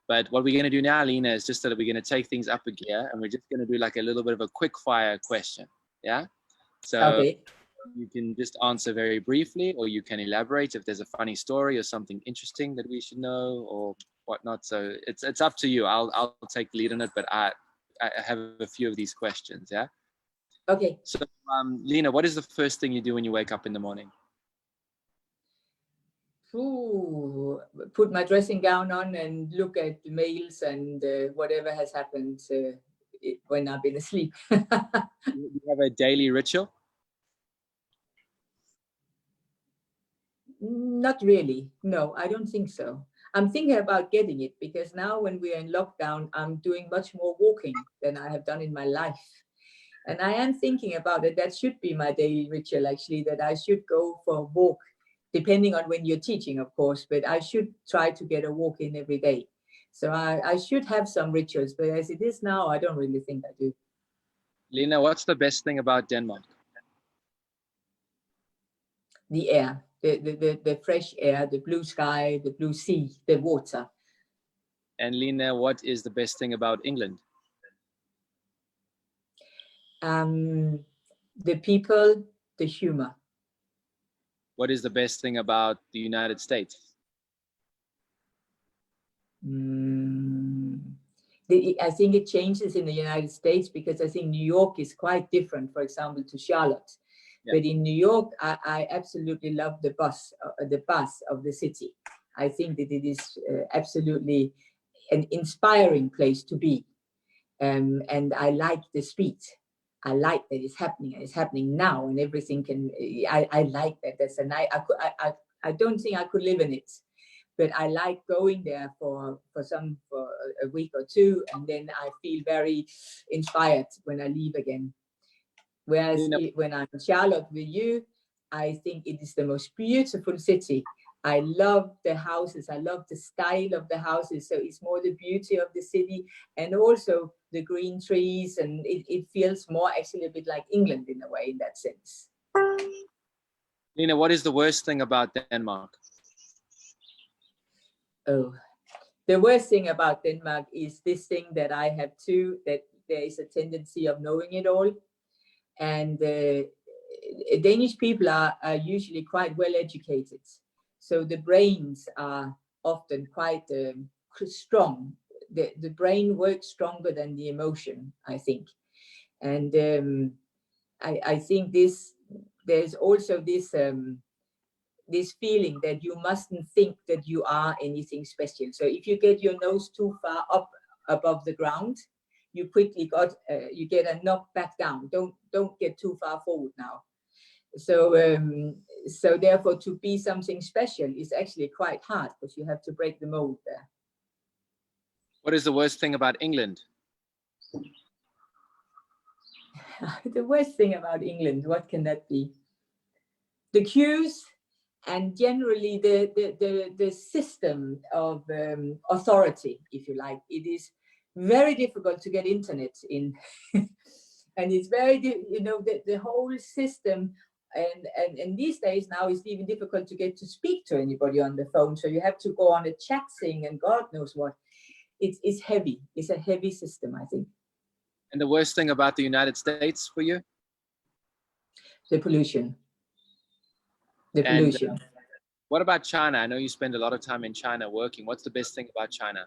But what we're going to do now, Lene, is just that we're going to take things up a gear, and we're just going to do like a little bit of a quick fire question. Yeah. So okay. You can just answer very briefly, or you can elaborate if there's a funny story or something interesting that we should know or whatnot. So it's up to you. I'll take the lead on it, but I have a few of these questions. Yeah. Okay. So Lene, what is the first thing you do when you wake up in the morning? Put my dressing gown on and look at the mails and whatever has happened when I've been asleep. You have a daily ritual? Not really. No, I don't think so. I'm thinking about getting it because now when we're in lockdown, I'm doing much more walking than I have done in my life. And I am thinking about it. That should be my daily ritual, actually, that I should go for a walk, depending on when you're teaching, of course, but I should try to get a walk in every day. So I should have some rituals, but as it is now, I don't really think I do. Lene, what's the best thing about Denmark? The air, the fresh air, the blue sky, the blue sea, the water. And Lene, what is the best thing about England? The people, the humor. What is the best thing about the United States? I think it changes in the United States because I think New York is quite different, for example, to Charlotte. Yeah. But in New York, I absolutely love the bus of the city. I think that it is absolutely an inspiring place to be. And I like the speed. I like that it's happening, and it's happening now, and everything can. I like that. That's a nice. I don't think I could live in it, but I like going there for a week or two, and then I feel very inspired when I leave again. Whereas when I'm in Charlotte with you, I think it is the most beautiful city. I love the houses. I love the style of the houses. So it's more the beauty of the city, and also the green trees. And it feels more actually a bit like England in a way, in that sense. Lene, what is the worst thing about Denmark? Oh, the worst thing about Denmark is this thing that I have too, that there is a tendency of knowing it all. And Danish people are usually quite well educated. So the brains are often quite strong. The brain works stronger than the emotion, I think. And I think there's also this feeling that you mustn't think that you are anything special. So if you get your nose too far up above the ground, you quickly you get a knock back down. Don't get too far forward now. So so therefore, to be something special is actually quite hard, because you have to break the mold there. What is the worst thing about England? The worst thing about England, what can that be? The queues, and generally the system of authority, if you like. It is very difficult to get internet in. And it's very, the whole system, and these days now it's even difficult to get to speak to anybody on the phone. So you have to go on a chat thing and God knows what. It's heavy. It's a heavy system, I think. And the worst thing about the United States for you? The pollution. The pollution. And, what about China? I know you spend a lot of time in China working. What's the best thing about China?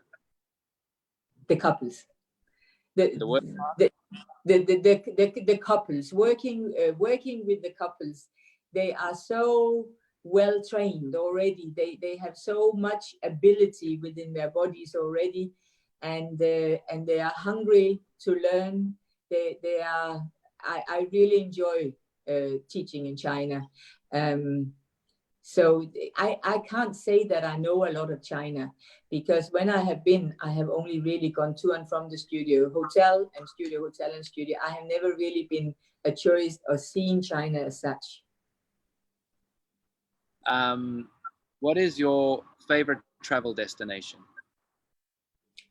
The couples. The couples, working with the couples, they are so well trained already. They have so much ability within their bodies already, and they are hungry to learn. They are. I really enjoy teaching in China. So I can't say that I know a lot of China, because when I have been, I have only really gone to and from the studio, hotel and studio, hotel and studio. I have never really been a tourist or seen China as such. What is your favorite travel destination?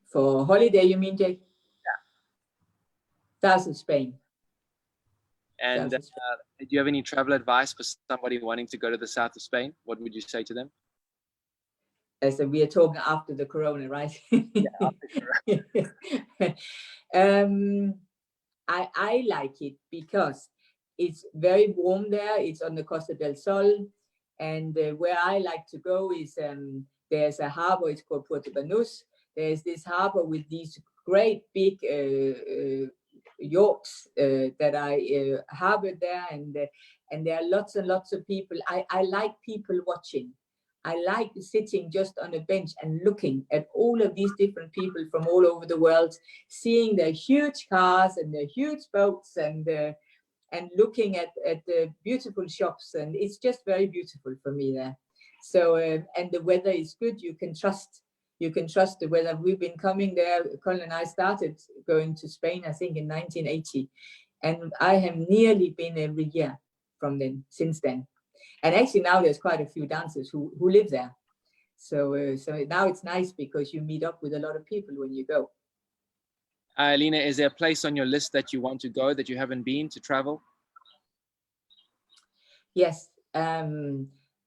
For holiday, you mean, Jake? Yeah. South of Spain. And do you have any travel advice for somebody wanting to go to the south of Spain? What would you say to them? So we are talking after the corona, right? Yeah, after corona. I like it because it's very warm there. It's on the Costa del Sol. And where I like to go is there's a harbor, it's called Puerto Banús. There's this harbor with these great big yachts that I harbored there, and there are lots and lots of people. I like people watching. I like sitting just on a bench and looking at all of these different people from all over the world, seeing their huge cars and their huge boats, and looking at the beautiful shops, and it's just very beautiful for me there. So and the weather is good. You can trust the weather. We've been coming there. Colin and I started going to Spain, I think, in 1980, and I have nearly been every year since then. And actually now there's quite a few dancers who live there. So so now it's nice because you meet up with a lot of people when you go. Lene, is there a place on your list that you want to go that you haven't been to travel? Yes.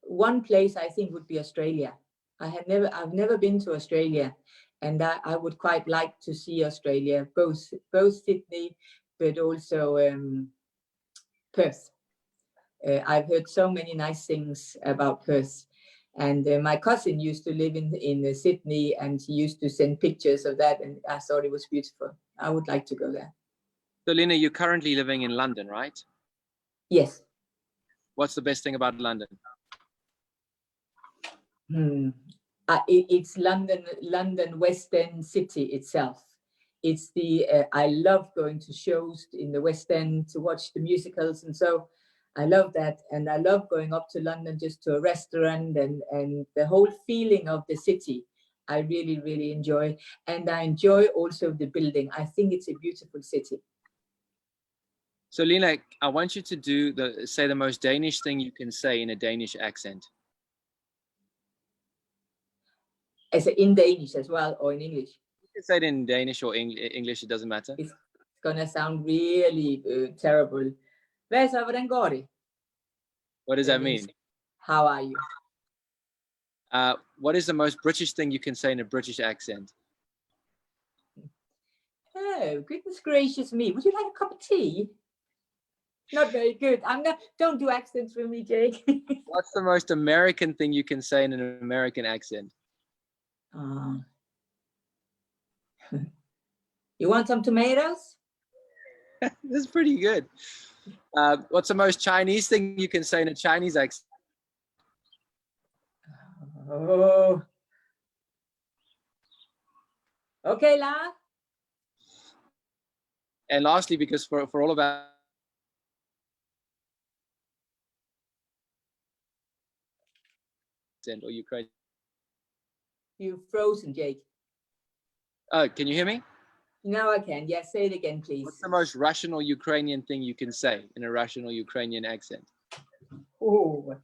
One place I think would be Australia. I've never been to Australia, and I would quite like to see Australia, both Sydney, but also Perth. I've heard so many nice things about Perth. And my cousin used to live in Sydney, and he used to send pictures of that, and I thought it was beautiful. I would like to go there. So Lene, you're currently living in London, right? Yes. What's the best thing about London? It's London West End city itself. It's I love going to shows in the West End to watch the musicals, and so I love that. And I love going up to London just to a restaurant and the whole feeling of the city. I really, really enjoy. And I enjoy also the building. I think it's a beautiful city. So Lene, I want you to say the most Danish thing you can say in a Danish accent. As in Danish as well, or in English? You can say it in Danish or English, it doesn't matter. It's gonna sound really terrible. Hvad så, hvordan går det? What does that mean? How are you? What is the most British thing you can say in a British accent? Oh, goodness gracious me. Would you like a cup of tea? Not very good. Don't do accents for me, Jake. What's the most American thing you can say in an American accent? You want some tomatoes? That's pretty good. What's the most Chinese thing you can say in a Chinese accent? Oh. Okay, La. And lastly, because for all of our or Ukraine. You've frozen, Jake. Oh, can you hear me? Now I can. Yes, say it again, please. What's the most Russian or Ukrainian thing you can say in a Russian or Ukrainian accent? Oh,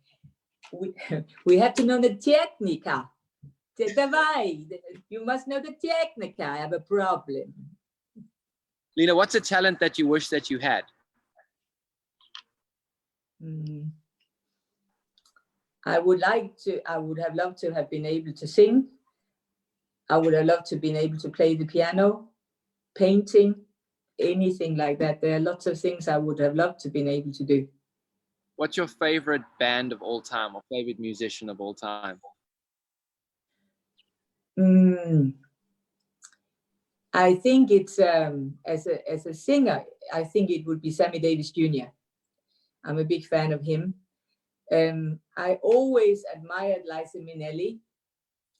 we have to know the technica. You must know the technica. I have a problem. Lene, what's a talent that you wish that you had? I would have loved to have been able to sing. I would have loved to have been able to play the piano, painting, anything like that. There are lots of things I would have loved to have been able to do. What's your favorite band of all time or favorite musician of all time? I think it's as a singer, I think it would be Sammy Davis Jr. I'm a big fan of him. I always admired Liza Minnelli.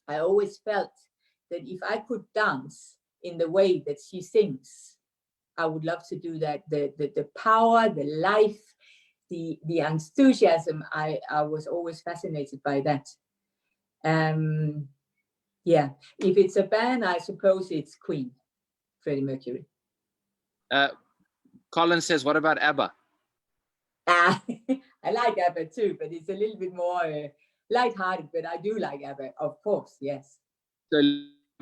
I always felt that if I could dance in the way that she sings, I would love to do that. The power, the life, the enthusiasm, I was always fascinated by that. Yeah, if it's a band, I suppose it's Queen, Freddie Mercury. Colin says, what about ABBA? I like ABBA too, but it's a little bit more lighthearted, but I do like ABBA, of course, yes. So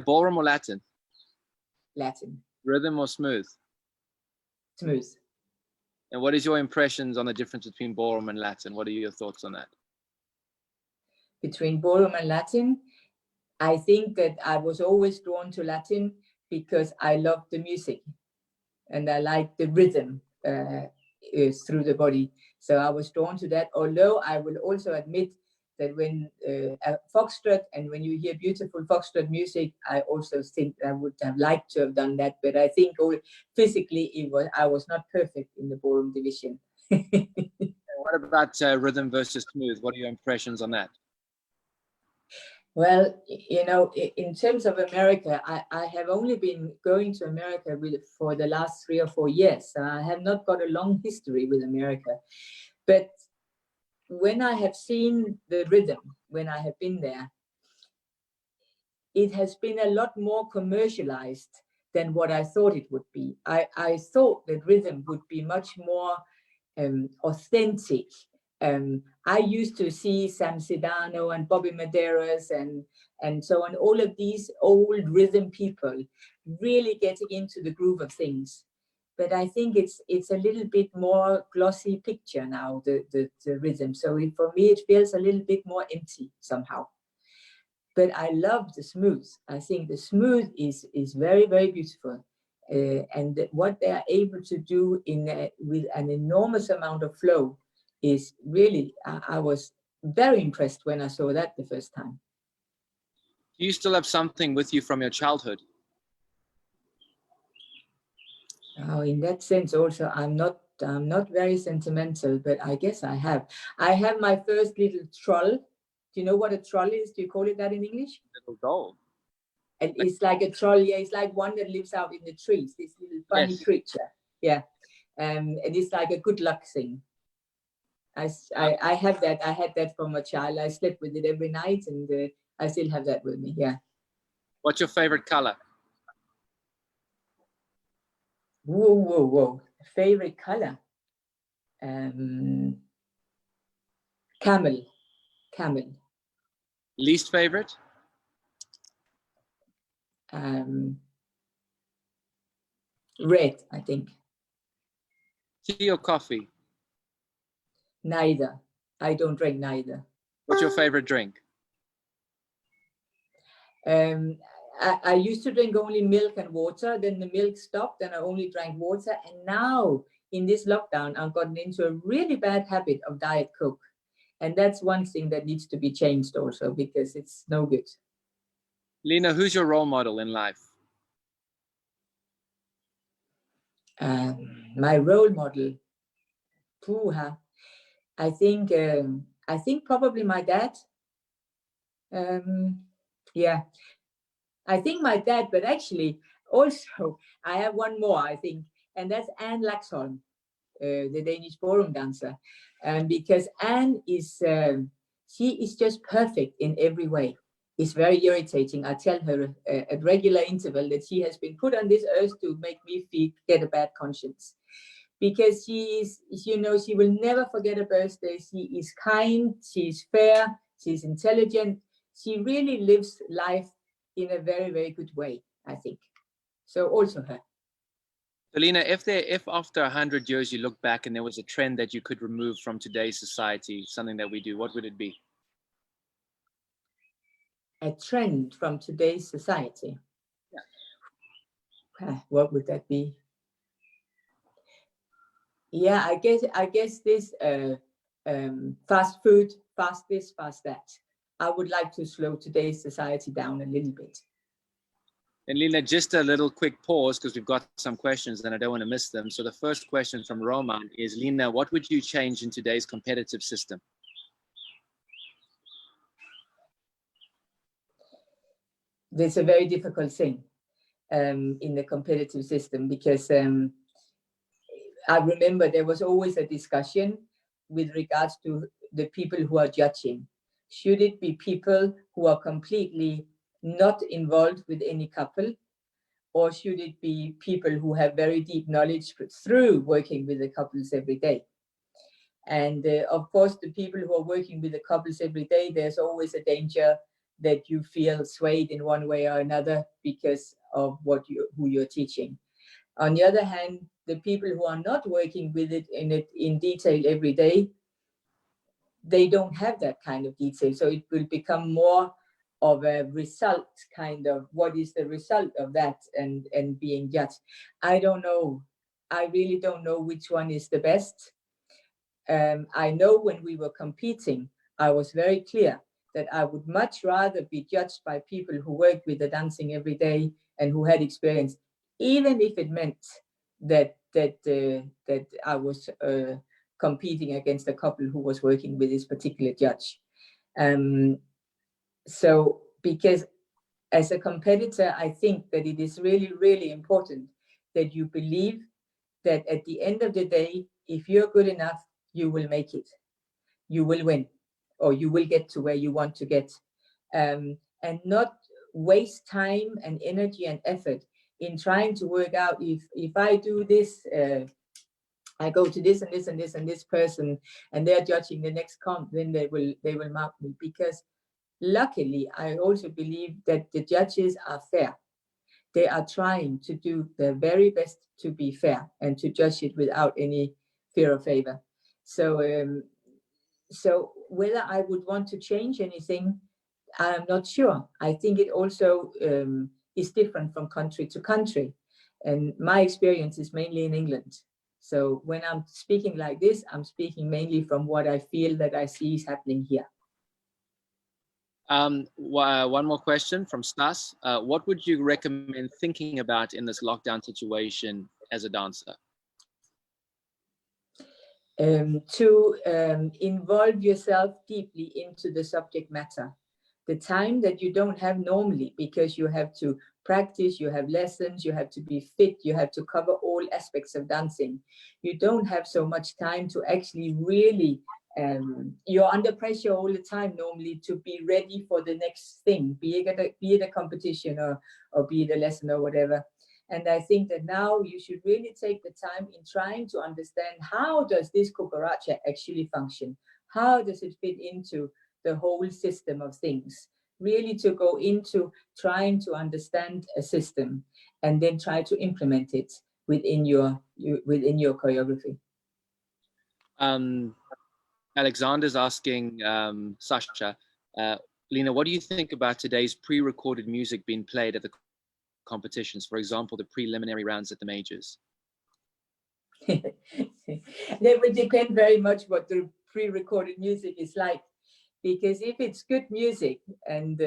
ballroom or Latin? Latin. Rhythm or smooth? Smooth. And what is your impressions on the difference between ballroom and Latin? What are your thoughts on that? Between ballroom and Latin, I think that I was always drawn to Latin because I love the music and I like the rhythm through the body. So I was drawn to that, although I will also admit that when foxtrot, and when you hear beautiful foxtrot music, I also think I would have liked to have done that, but I think physically I was not perfect in the ballroom division. What about rhythm versus smooth? What are your impressions on that? Well, you know, in terms of America, I have only been going to America for the last 3 or 4 years. So I have not got a long history with America. But when I have seen the rhythm, when I have been there, it has been a lot more commercialized than what I thought it would be. I thought that rhythm would be much more authentic. I used to see Sam Sedano and Bobby Medeiros and so on, all of these old rhythm people really getting into the groove of things. But I think it's a little bit more glossy picture now, the rhythm. So for me, it feels a little bit more empty somehow. But I love the smooth. I think the smooth is very, very beautiful. And what they are able to do with an enormous amount of flow is really, I was very impressed when I saw that the first time. Do you still have something with you from your childhood? Oh, in that sense also, I'm not I'm not very sentimental, but I guess I have. I have my first little troll. Do you know what a troll is? Do you call it that in English? Little doll. And it's like a troll. Yeah, it's like one that lives out in the trees. This little funny creature. Yeah, and it's like a good luck thing. I have that. I had that from a child. I slept with it every night, and I still have that with me. Yeah. What's your favorite color? Whoa. Favorite color? Camel. Least favorite? Red, I think. Tea or coffee? Neither. I don't drink neither. What's your favorite drink? I used to drink only milk and water. Then the milk stopped and I only drank water. And now in this lockdown, I've gotten into a really bad habit of Diet Coke. And that's one thing that needs to be changed also, because it's no good. Lene, who's your role model in life? My role model, I think probably my dad. Yeah, I think my dad, but actually also I have one more, I think, and that's Anne Laxholm, the Danish ballroom dancer, because Anne is she is just perfect in every way. It's very irritating. I tell her at regular interval that she has been put on this earth to make me get a bad conscience, because she is, you know, she will never forget a birthday. She is kind, she's fair, she's intelligent. She really lives life in a very, very good way, I think. So also her. So Lene, if after 100 years you look back and there was a trend that you could remove from today's society, something that we do, what would it be? A trend from today's society? Yeah. What would that be? Yeah, I guess this fast food, fast this, fast that. I would like to slow today's society down a little bit. And Lene, just a little quick pause because we've got some questions and I don't want to miss them. So the first question from Roman is, Lene, what would you change in today's competitive system? There's a very difficult thing in the competitive system, because I remember there was always a discussion with regards to the people who are judging. Should it be people who are completely not involved with any couple, or should it be people who have very deep knowledge through working with the couples every day? And of course, the people who are working with the couples every day, there's always a danger that you feel swayed in one way or another because of who you're teaching. On the other hand, the people who are not working with it in detail every day, they don't have that kind of detail. So it will become more of a result, kind of what is the result of that and being judged. I don't know. I really don't know which one is the best. I know when we were competing, I was very clear that I would much rather be judged by people who worked with the dancing every day and who had experience, even if it meant that I was competing against a couple who was working with this particular judge. So, because as a competitor, I think that it is really, really important that you believe that at the end of the day, if you're good enough, you will make it, you will win, or you will get to where you want to get, and not waste time and energy and effort in trying to work out if I do this, I go to this and this and this and this person, and they're judging the next comp, then they will mark me. Because luckily, I also believe that the judges are fair. They are trying to do their very best to be fair and to judge it without any fear of favor. So, so whether I would want to change anything, I'm not sure. I think it also is different from country to country. And my experience is mainly in England. So when I'm speaking like this, I'm speaking mainly from what I feel that I see is happening here. One more question from Stas. What would you recommend thinking about in this lockdown situation as a dancer? involve yourself deeply into the subject matter. The time that you don't have normally, because you have to practice, you have lessons, you have to be fit, you have to cover all aspects of dancing. You don't have so much time to actually really, you're under pressure all the time normally to be ready for the next thing, be it a competition or be it a lesson or whatever. And I think that now you should really take the time in trying to understand, how does this cucaracha actually function? How does it fit into the whole system of things? Really to go into trying to understand a system and then try to implement it within your choreography. Alexander's asking Sasha, Lene, what do you think about today's pre-recorded music being played at the competitions, for example, the preliminary rounds at the majors? That would depend very much what the pre-recorded music is like, because if it's good music, and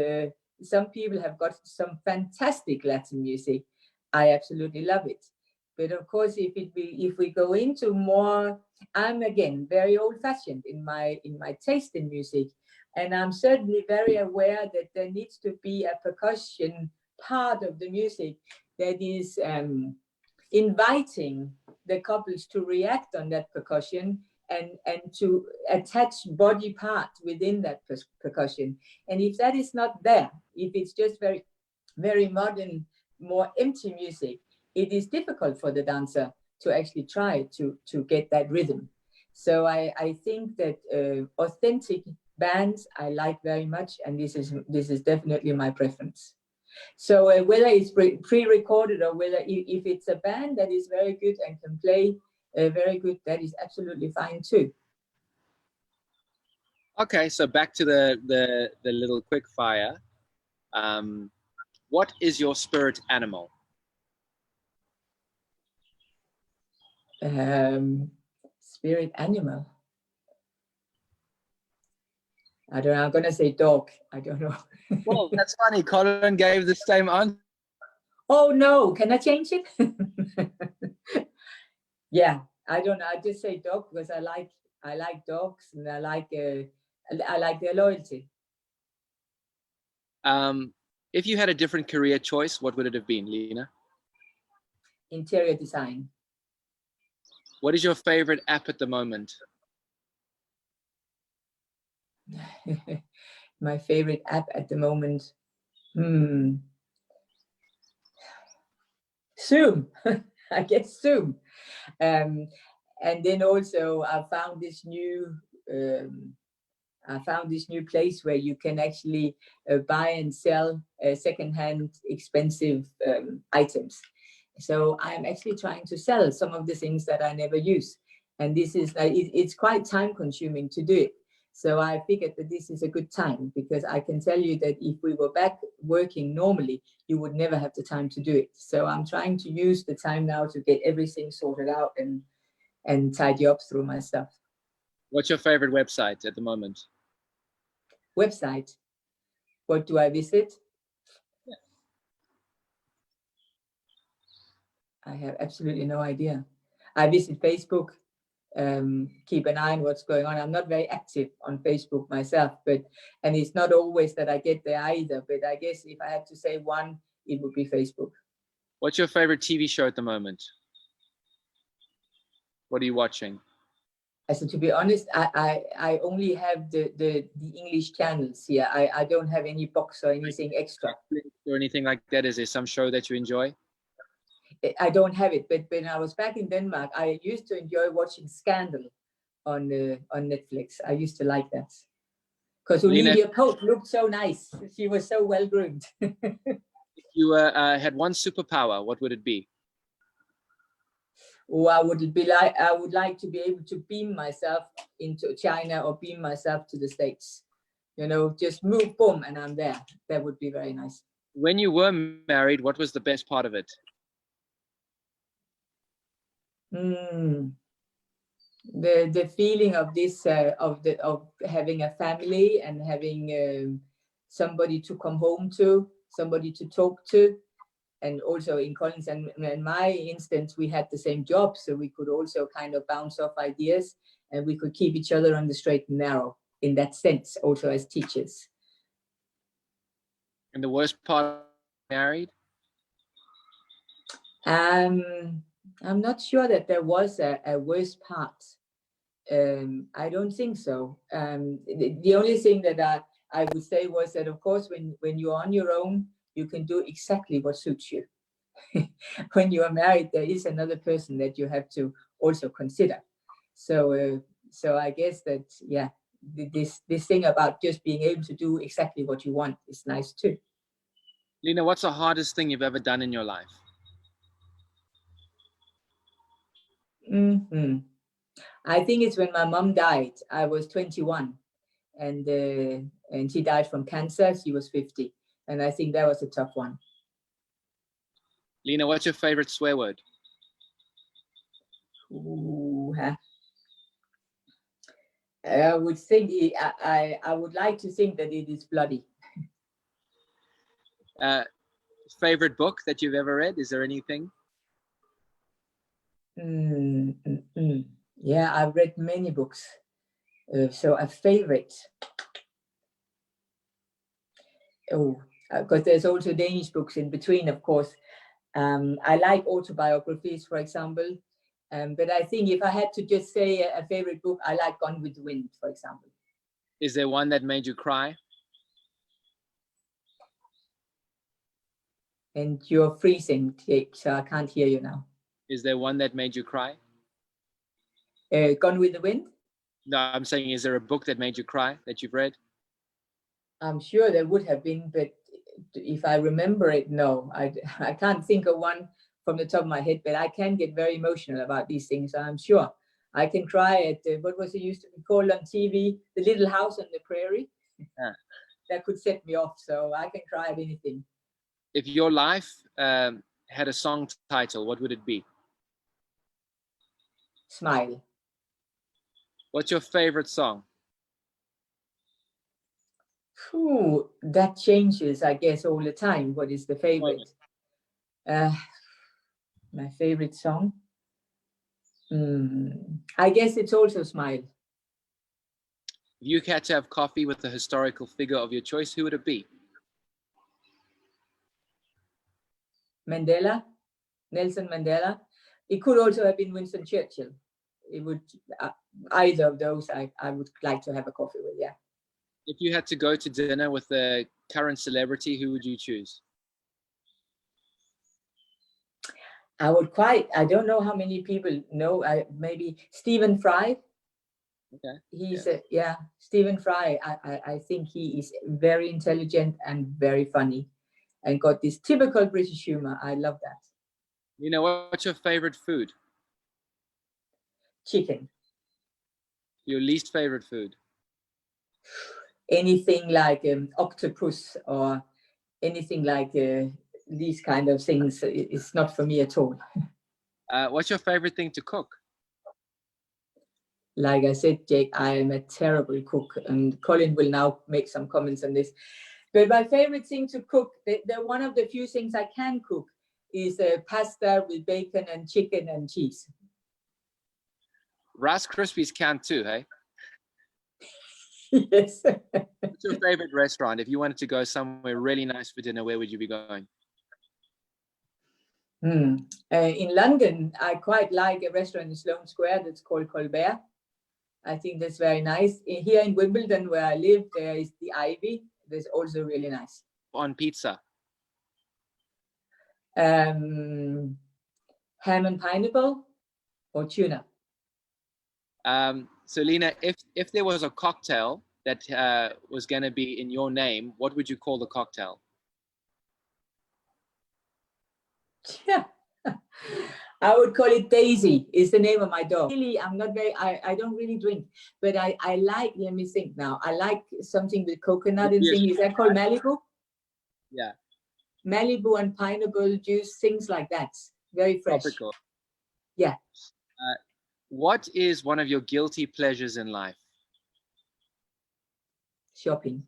some people have got some fantastic Latin music, I absolutely love it. But of course, if we go into more, I'm again very old-fashioned in my taste in music, and I'm certainly very aware that there needs to be a percussion part of the music that is inviting the couples to react on that percussion and to attach body parts within that percussion. And if that is not there, if it's just very, very modern, more empty music, it is difficult for the dancer to actually try to get that rhythm. So I think that authentic bands I like very much, and this is definitely my preference. So whether it's pre-recorded or whether if it's a band that is very good and can play very good, that is absolutely fine too. Okay, so back to the little quick fire. What is your spirit animal? Spirit animal. I don't know. I'm gonna say dog. I don't know. Well, that's funny. Colin gave the same answer. Oh no! Can I change it? Yeah, I don't know. I just say dog because I like dogs, and I like their loyalty. If you had a different career choice, what would it have been, Lene? Interior design. What is your favorite app at the moment? My favorite app at the moment. Zoom. I guess Zoom. And then also I found this new place where you can actually buy and sell secondhand expensive items. So I'm actually trying to sell some of the things that I never use, and this is it's quite time consuming to do it. So I figured that this is a good time, because I can tell you that if we were back working normally, you would never have the time to do it. So I'm trying to use the time now to get everything sorted out and tidy up through my stuff. What's your favorite website at the moment? Website? What do I visit? Yeah. I have absolutely no idea. I visit Facebook, keep an eye on what's going on. I'm not very active on Facebook myself, and it's not always that I get there either. But I guess if I had to say one, it would be Facebook. What's your favorite TV show at the moment? What are you watching? So to be honest, I only have the English channels here. I don't have any box or anything extra. Or anything like that? Is there some show that you enjoy? I don't have it, but when I was back in Denmark, I used to enjoy watching Scandal on Netflix. I used to like that because Olivia Pope looked so nice. She was so well groomed. If you had one superpower, what would it be? Or I would like to be able to beam myself into China or beam myself to the States. You know, just move, boom, and I'm there. That would be very nice. When you were married, what was the best part of it? The feeling of this of having a family and having somebody to come home to, somebody to talk to, And also in Colin's and my instance, we had the same job, so we could also kind of bounce off ideas, and we could keep each other on the straight and narrow in that sense, also as teachers. And the worst part of married? I'm not sure that there was a worst part. I don't think so. The only thing that I would say was that, of course, when you're on your own, you can do exactly what suits you. When you are married, there is another person that you have to also consider. So I guess that, yeah, this thing about just being able to do exactly what you want is nice too. Lene, what's the hardest thing you've ever done in your life? Mm-hmm. I think it's when my mom died. I was 21, and she died from cancer. She was 50, and I think that was a tough one. Lene, what's your favorite swear word? Ooh, huh. I would think I would like to think that it is bloody. Favorite book that you've ever read? Is there anything? Yeah, I've read many books. So a favorite. Oh, because there's also Danish books in between, of course. I like autobiographies, for example. But I think if I had to just say a favorite book, I like Gone with the Wind, for example. Is there one that made you cry? And you're freezing, Jake, so I can't hear you now. Is there one that made you cry? Gone with the Wind? No, I'm saying, is there a book that made you cry that you've read? I'm sure there would have been, but if I remember it, no. I can't think of one from the top of my head, but I can get very emotional about these things. I'm sure I can cry at, what was it used to be called on TV? The Little House on the Prairie. Yeah. That could set me off, so I can cry at anything. If your life had a song title, what would it be? Smile. What's your favorite song? Ooh, that changes, I guess, all the time. What is the favorite? My favorite song? I guess it's also Smile. If you had to have coffee with a historical figure of your choice, who would it be? Mandela, Nelson Mandela. It could also have been Winston Churchill. It would, either of those I would like to have a coffee with, yeah. If you had to go to dinner with a current celebrity, who would you choose? I don't know how many people know, maybe Stephen Fry. Okay. He's Stephen Fry. I think he is very intelligent and very funny and got this typical British humor. I love that. You know, what's your favorite food? Chicken. Your least favorite food? Anything like octopus or anything like these kind of things, it's not for me at all. What's your favorite thing to cook? Like I said, Jake, I am a terrible cook, and Colin will now make some comments on this. But my favorite thing to cook, the one of the few things I can cook, is pasta with bacon and chicken and cheese. Rice Krispies count too, hey? Yes. What's your favorite restaurant? If you wanted to go somewhere really nice for dinner, where would you be going? In London, I quite like a restaurant in Sloane Square that's called Colbert. I think that's very nice. Here in Wimbledon, where I live, there is the Ivy. That's also really nice. On pizza? Ham and pineapple or tuna? So Lene, if there was a cocktail that was going to be in your name, what would you call the cocktail? Yeah. I would call it Daisy. Is the name of my dog. Really, I'm not very, I don't really drink, but I like, let me think now. I like something with coconut and things. Is that called Malibu? Yeah. Malibu and pineapple juice, things like that. Very fresh. Tropical. Yeah. What is one of your guilty pleasures in life? Shopping.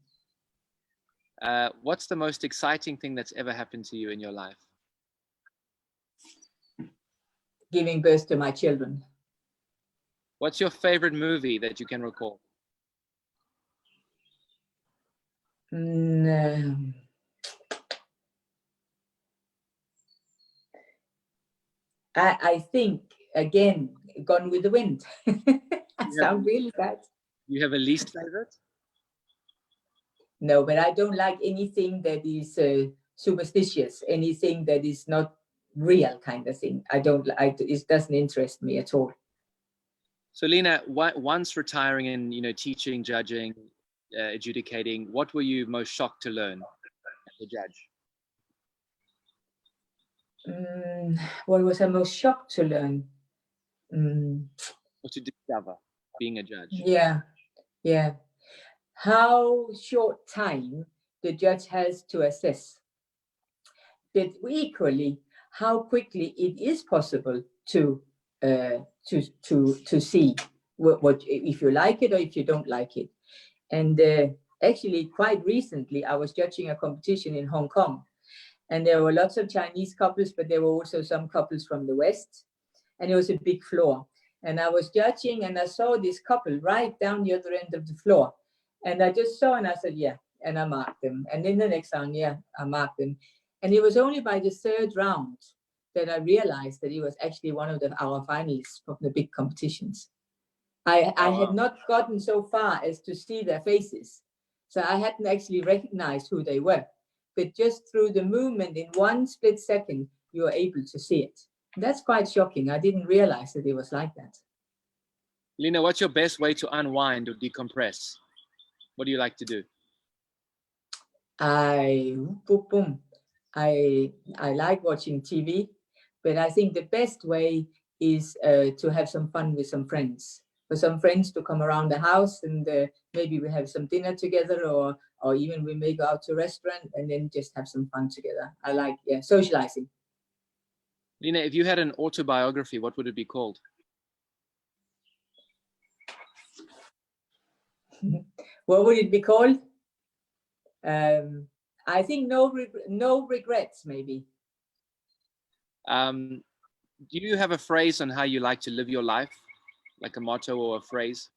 What's the most exciting thing that's ever happened to you in your life? giving birth to my children. What's your favorite movie that you can recall? I think, again, Gone with the Wind. I sound really bad. You have a least favorite? No, but I don't like anything that is superstitious, anything that is not real kind of thing. I don't, it doesn't interest me at all. So Lene, once retiring and, you know, teaching, judging, adjudicating, what were you most shocked to learn as a judge? What was I most shocked to learn? Or to discover being a judge? Yeah. How short time the judge has to assess, but equally how quickly it is possible to see what if you like it or if you don't like it. And actually, quite recently, I was judging a competition in Hong Kong, and there were lots of Chinese couples, but there were also some couples from the West, and it was a big floor. And I was judging, and I saw this couple right down the other end of the floor, and I just saw, and I said, yeah, and I marked them. And then the next round, yeah, I marked them. And it was only by the third round that I realized that he was actually one of our finalists from the big competitions. I had not gotten so far as to see their faces, so I hadn't actually recognized who they were. But just through the movement in one split second, you were able to see it. That's quite shocking. I didn't realize that it was like that. Lene, what's your best way to unwind or decompress? What do you like to do? I like watching TV, but I think the best way is to have some fun with some friends. For some friends to come around the house, and maybe we have some dinner together, or even we may go out to a restaurant and then just have some fun together. I like socializing. Lene, if you had an autobiography, what would it be called? What would it be called? I think no regrets, maybe. Do you have a phrase on how you like to live your life? Like a motto or a phrase?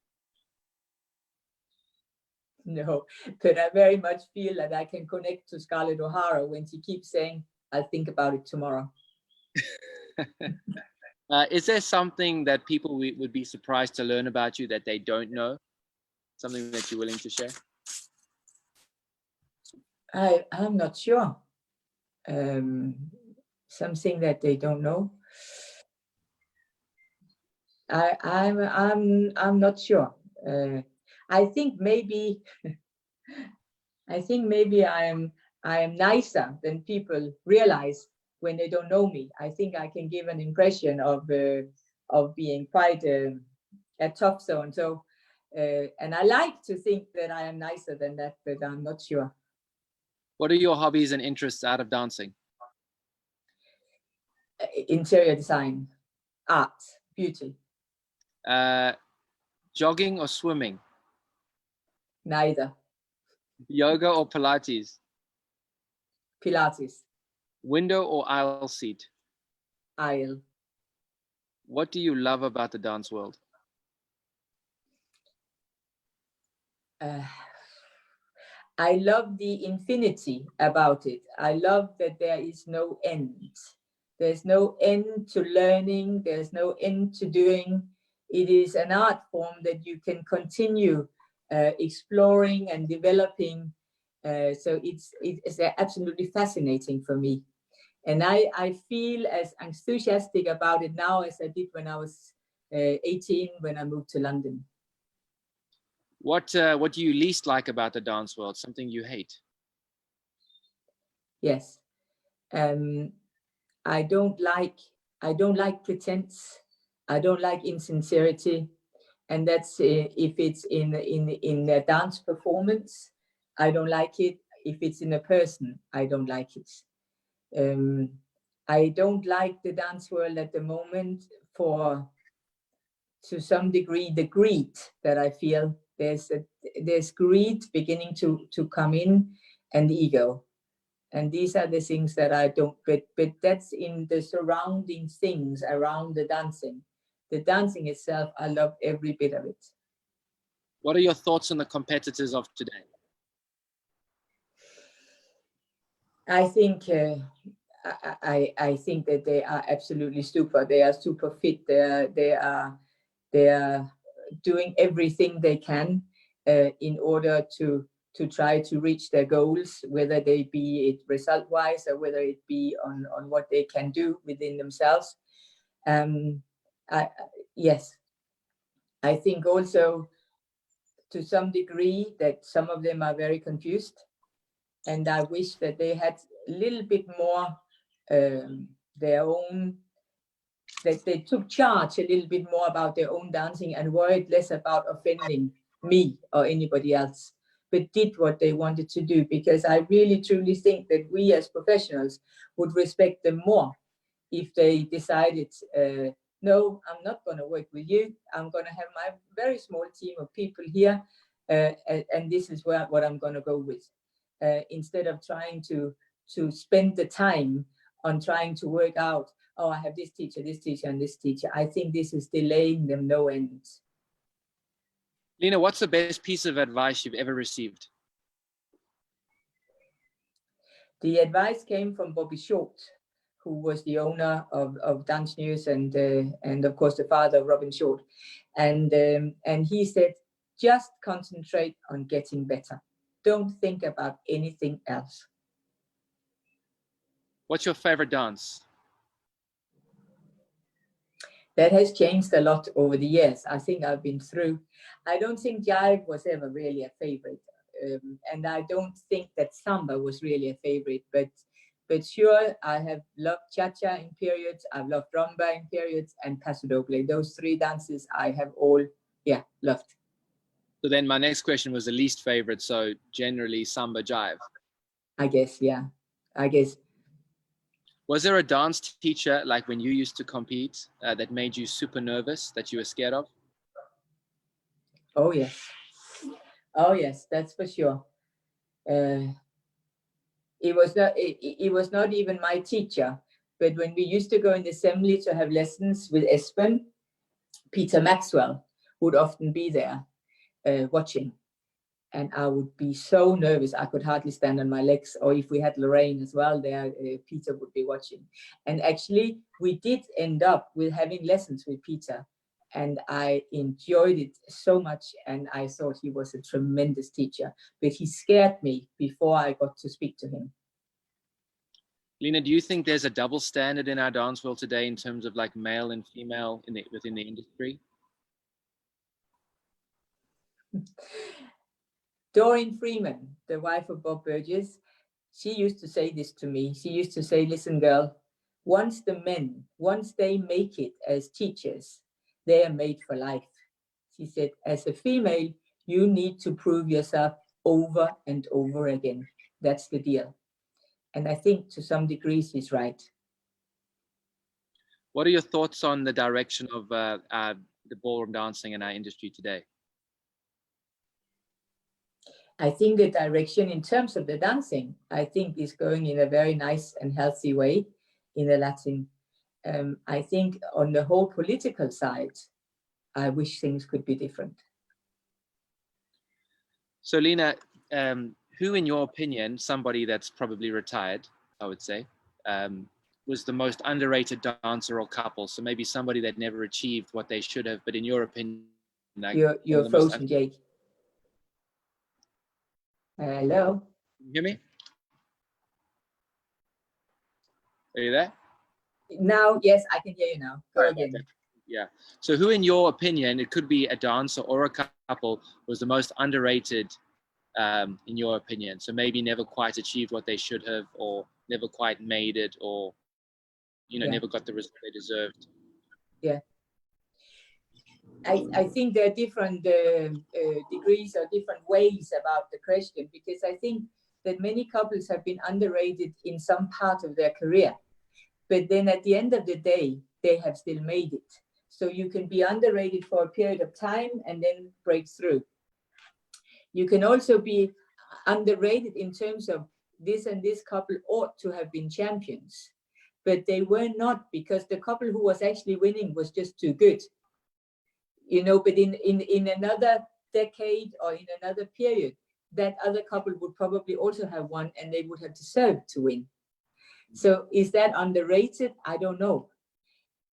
No, but I very much feel that I can connect to Scarlett O'Hara when she keeps saying, I'll think about it tomorrow. Is there something that people would be surprised to learn about you that they don't know? Something that you're willing to share? I'm not sure. Something that they don't know. I'm not sure. I think maybe I am nicer than people realize when they don't know me. I think I can give an impression of being quite a tough so-and-so, and I like to think that I am nicer than that, but I'm not sure. What are your hobbies and interests out of dancing? Interior design, art, beauty. Jogging or swimming? Neither. Yoga or Pilates? Pilates. Window or aisle seat? Aisle. What do you love about the dance world? I love the infinity about it. I love that there is no end. There's no end to learning. There's no end to doing. It is an art form that you can continue exploring and developing. So it's absolutely fascinating for me. And I feel as enthusiastic about it now as I did when I was 18, when I moved to London. What do you least like about the dance world? Something you hate? Yes. I don't like pretense. I don't like insincerity, and that's if it's in a dance performance, I don't like it. If it's in a person, I don't like it. I don't like the dance world at the moment to some degree, the greed that I feel. There's greed beginning to come in, and ego. And these are the things that I don't, but that's in the surrounding things around the dancing. The dancing itself, I love every bit of it. What are your thoughts on the competitors of today? I think I think that they are absolutely super. They are super fit. They are doing everything they can in order to try to reach their goals, whether they be it result-wise or whether it be on what they can do within themselves. Yes, I think also to some degree that some of them are very confused, and I wish that they had a little bit more their own, that they took charge a little bit more about their own dancing and worried less about offending me or anybody else, but did what they wanted to do, because I really truly think that we as professionals would respect them more if they decided, no, I'm not going to work with you. I'm going to have my very small team of people here, and this is what I'm going to go with, instead of trying to spend the time on trying to work out, oh, I have this teacher, and this teacher. I think this is delaying them no end. Lene, what's the best piece of advice you've ever received? The advice came from Bobby Short, who was the owner of Dance News and of course the father of Robin Short. And he said, just concentrate on getting better. Don't think about anything else. What's your favorite dance? That has changed a lot over the years. I think I've been through. I don't think jive was ever really a favorite. And I don't think that samba was really a favorite, but sure, I have loved cha-cha in periods, I've loved rumba in periods, and paso doble. Those three dances I have all, loved. So then my next question was the least favorite, so generally samba jive. I guess, yeah, I guess. Was there a dance teacher, like when you used to compete, that made you super nervous, that you were scared of? Oh, yes. Oh, yes, that's for sure. It was not even my teacher, but when we used to go in the assembly to have lessons with Espen, Peter Maxwell would often be there watching, and I would be so nervous I could hardly stand on my legs. Or if we had Lorraine as well there, Peter would be watching. And actually we did end up with having lessons with Peter, and I enjoyed it so much, and I thought he was a tremendous teacher, but he scared me before I got to speak to him. Lene, do you think there's a double standard in our dance world today in terms of like male and female within the industry? Doreen Freeman, the wife of Bob Burgess, she used to say this to me. She used to say, listen, girl, once they make it as teachers, they are made for life. She said, as a female, you need to prove yourself over and over again. That's the deal. And I think to some degree she's right. What are your thoughts on the direction of the ballroom dancing in our industry today? I think the direction in terms of the dancing, I think is going in a very nice and healthy way in the Latin. I think on the whole political side, I wish things could be different. So Lene, who in your opinion, somebody that's probably retired, I would say, was the most underrated dancer or couple? So maybe somebody that never achieved what they should have, but in your opinion, like, you're frozen, Jake. Hello? Can you hear me? Are you there? Now, yes, I can hear you now. Go again. Yeah. So who in your opinion, it could be a dancer or a couple, was the most underrated in your opinion? So maybe never quite achieved what they should have, or never quite made it, or, never got the result they deserved. Yeah. I think there are different degrees or different ways about the question, because I think that many couples have been underrated in some part of their career, but then at the end of the day, they have still made it. So you can be underrated for a period of time and then break through. You can also be underrated in terms of this and this couple ought to have been champions, but they were not, because the couple who was actually winning was just too good. You know, but in another decade or in another period, that other couple would probably also have won, and they would have deserved to win. So is that underrated? I don't know.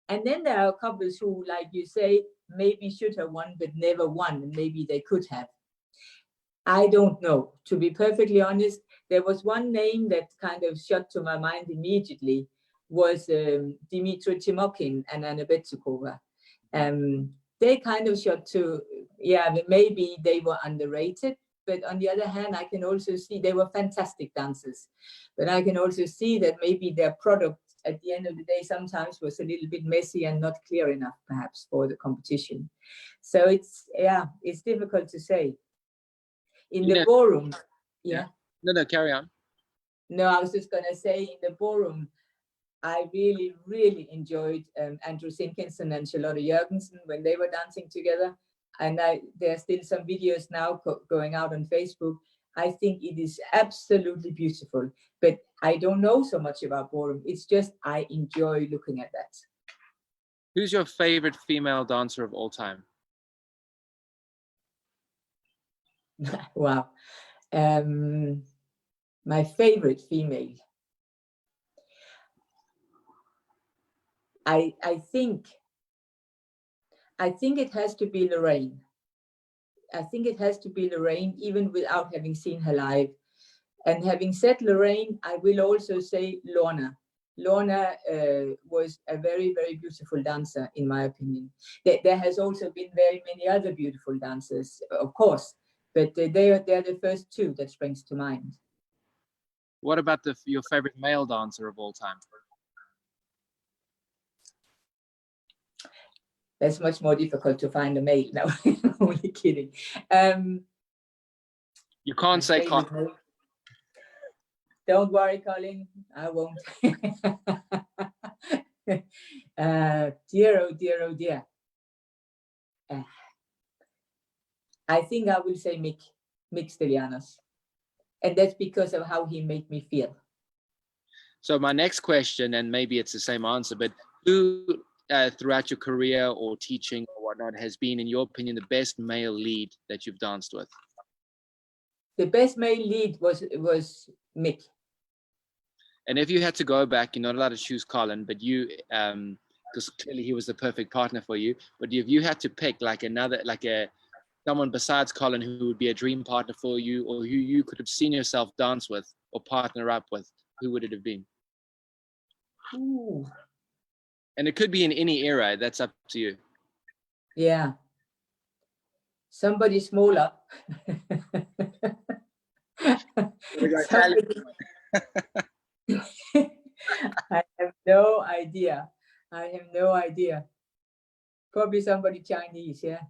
And then there are couples who, like you say, maybe should have won, but never won, and maybe they could have. I don't know. To be perfectly honest, there was one name that kind of shot to my mind immediately, was Dmitry Timokin and Anna Betsukova. They kind of shot to, yeah, maybe they were underrated. But on the other hand, I can also see they were fantastic dancers. But I can also see that maybe their product at the end of the day sometimes was a little bit messy and not clear enough, perhaps, for the competition. So it's, yeah, it's difficult to say. In the ballroom, yeah. No, carry on. No, I was just going to say, in the ballroom, I really, really enjoyed Andrew Sinkinson and Charlotte Jørgensen when they were dancing together. And there are still some videos now going out on Facebook. I think it is absolutely beautiful, but I don't know so much about ballroom. It's just I enjoy looking at that. Who's your favorite female dancer of all time? Wow. My favorite female. I think it has to be Lorraine. I think it has to be Lorraine, even without having seen her live. And having said Lorraine, I will also say Lorna. Lorna was a very, very beautiful dancer, in my opinion. There has also been very many other beautiful dancers, of course, but they're the first two that springs to mind. What about your favorite male dancer of all time? That's much more difficult to find a male. No, only kidding. You can't say Colin. Don't worry, Colin. I won't. Dear, oh dear, oh dear. I think I will say Mick Stylianos. And that's because of how he made me feel. So my next question, and maybe it's the same answer, but who throughout your career or teaching or whatnot has been, in your opinion, the best male lead that you've danced with? The best male lead was Mick. And if you had to go back, you're not allowed to choose Colin, but you, because clearly he was the perfect partner for you. But if you had to pick someone besides Colin who would be a dream partner for you, or who you could have seen yourself dance with or partner up with, who would it have been? Ooh. And it could be in any era. That's up to you. Yeah. Somebody smaller. Somebody... I have no idea. Probably somebody Chinese, yeah.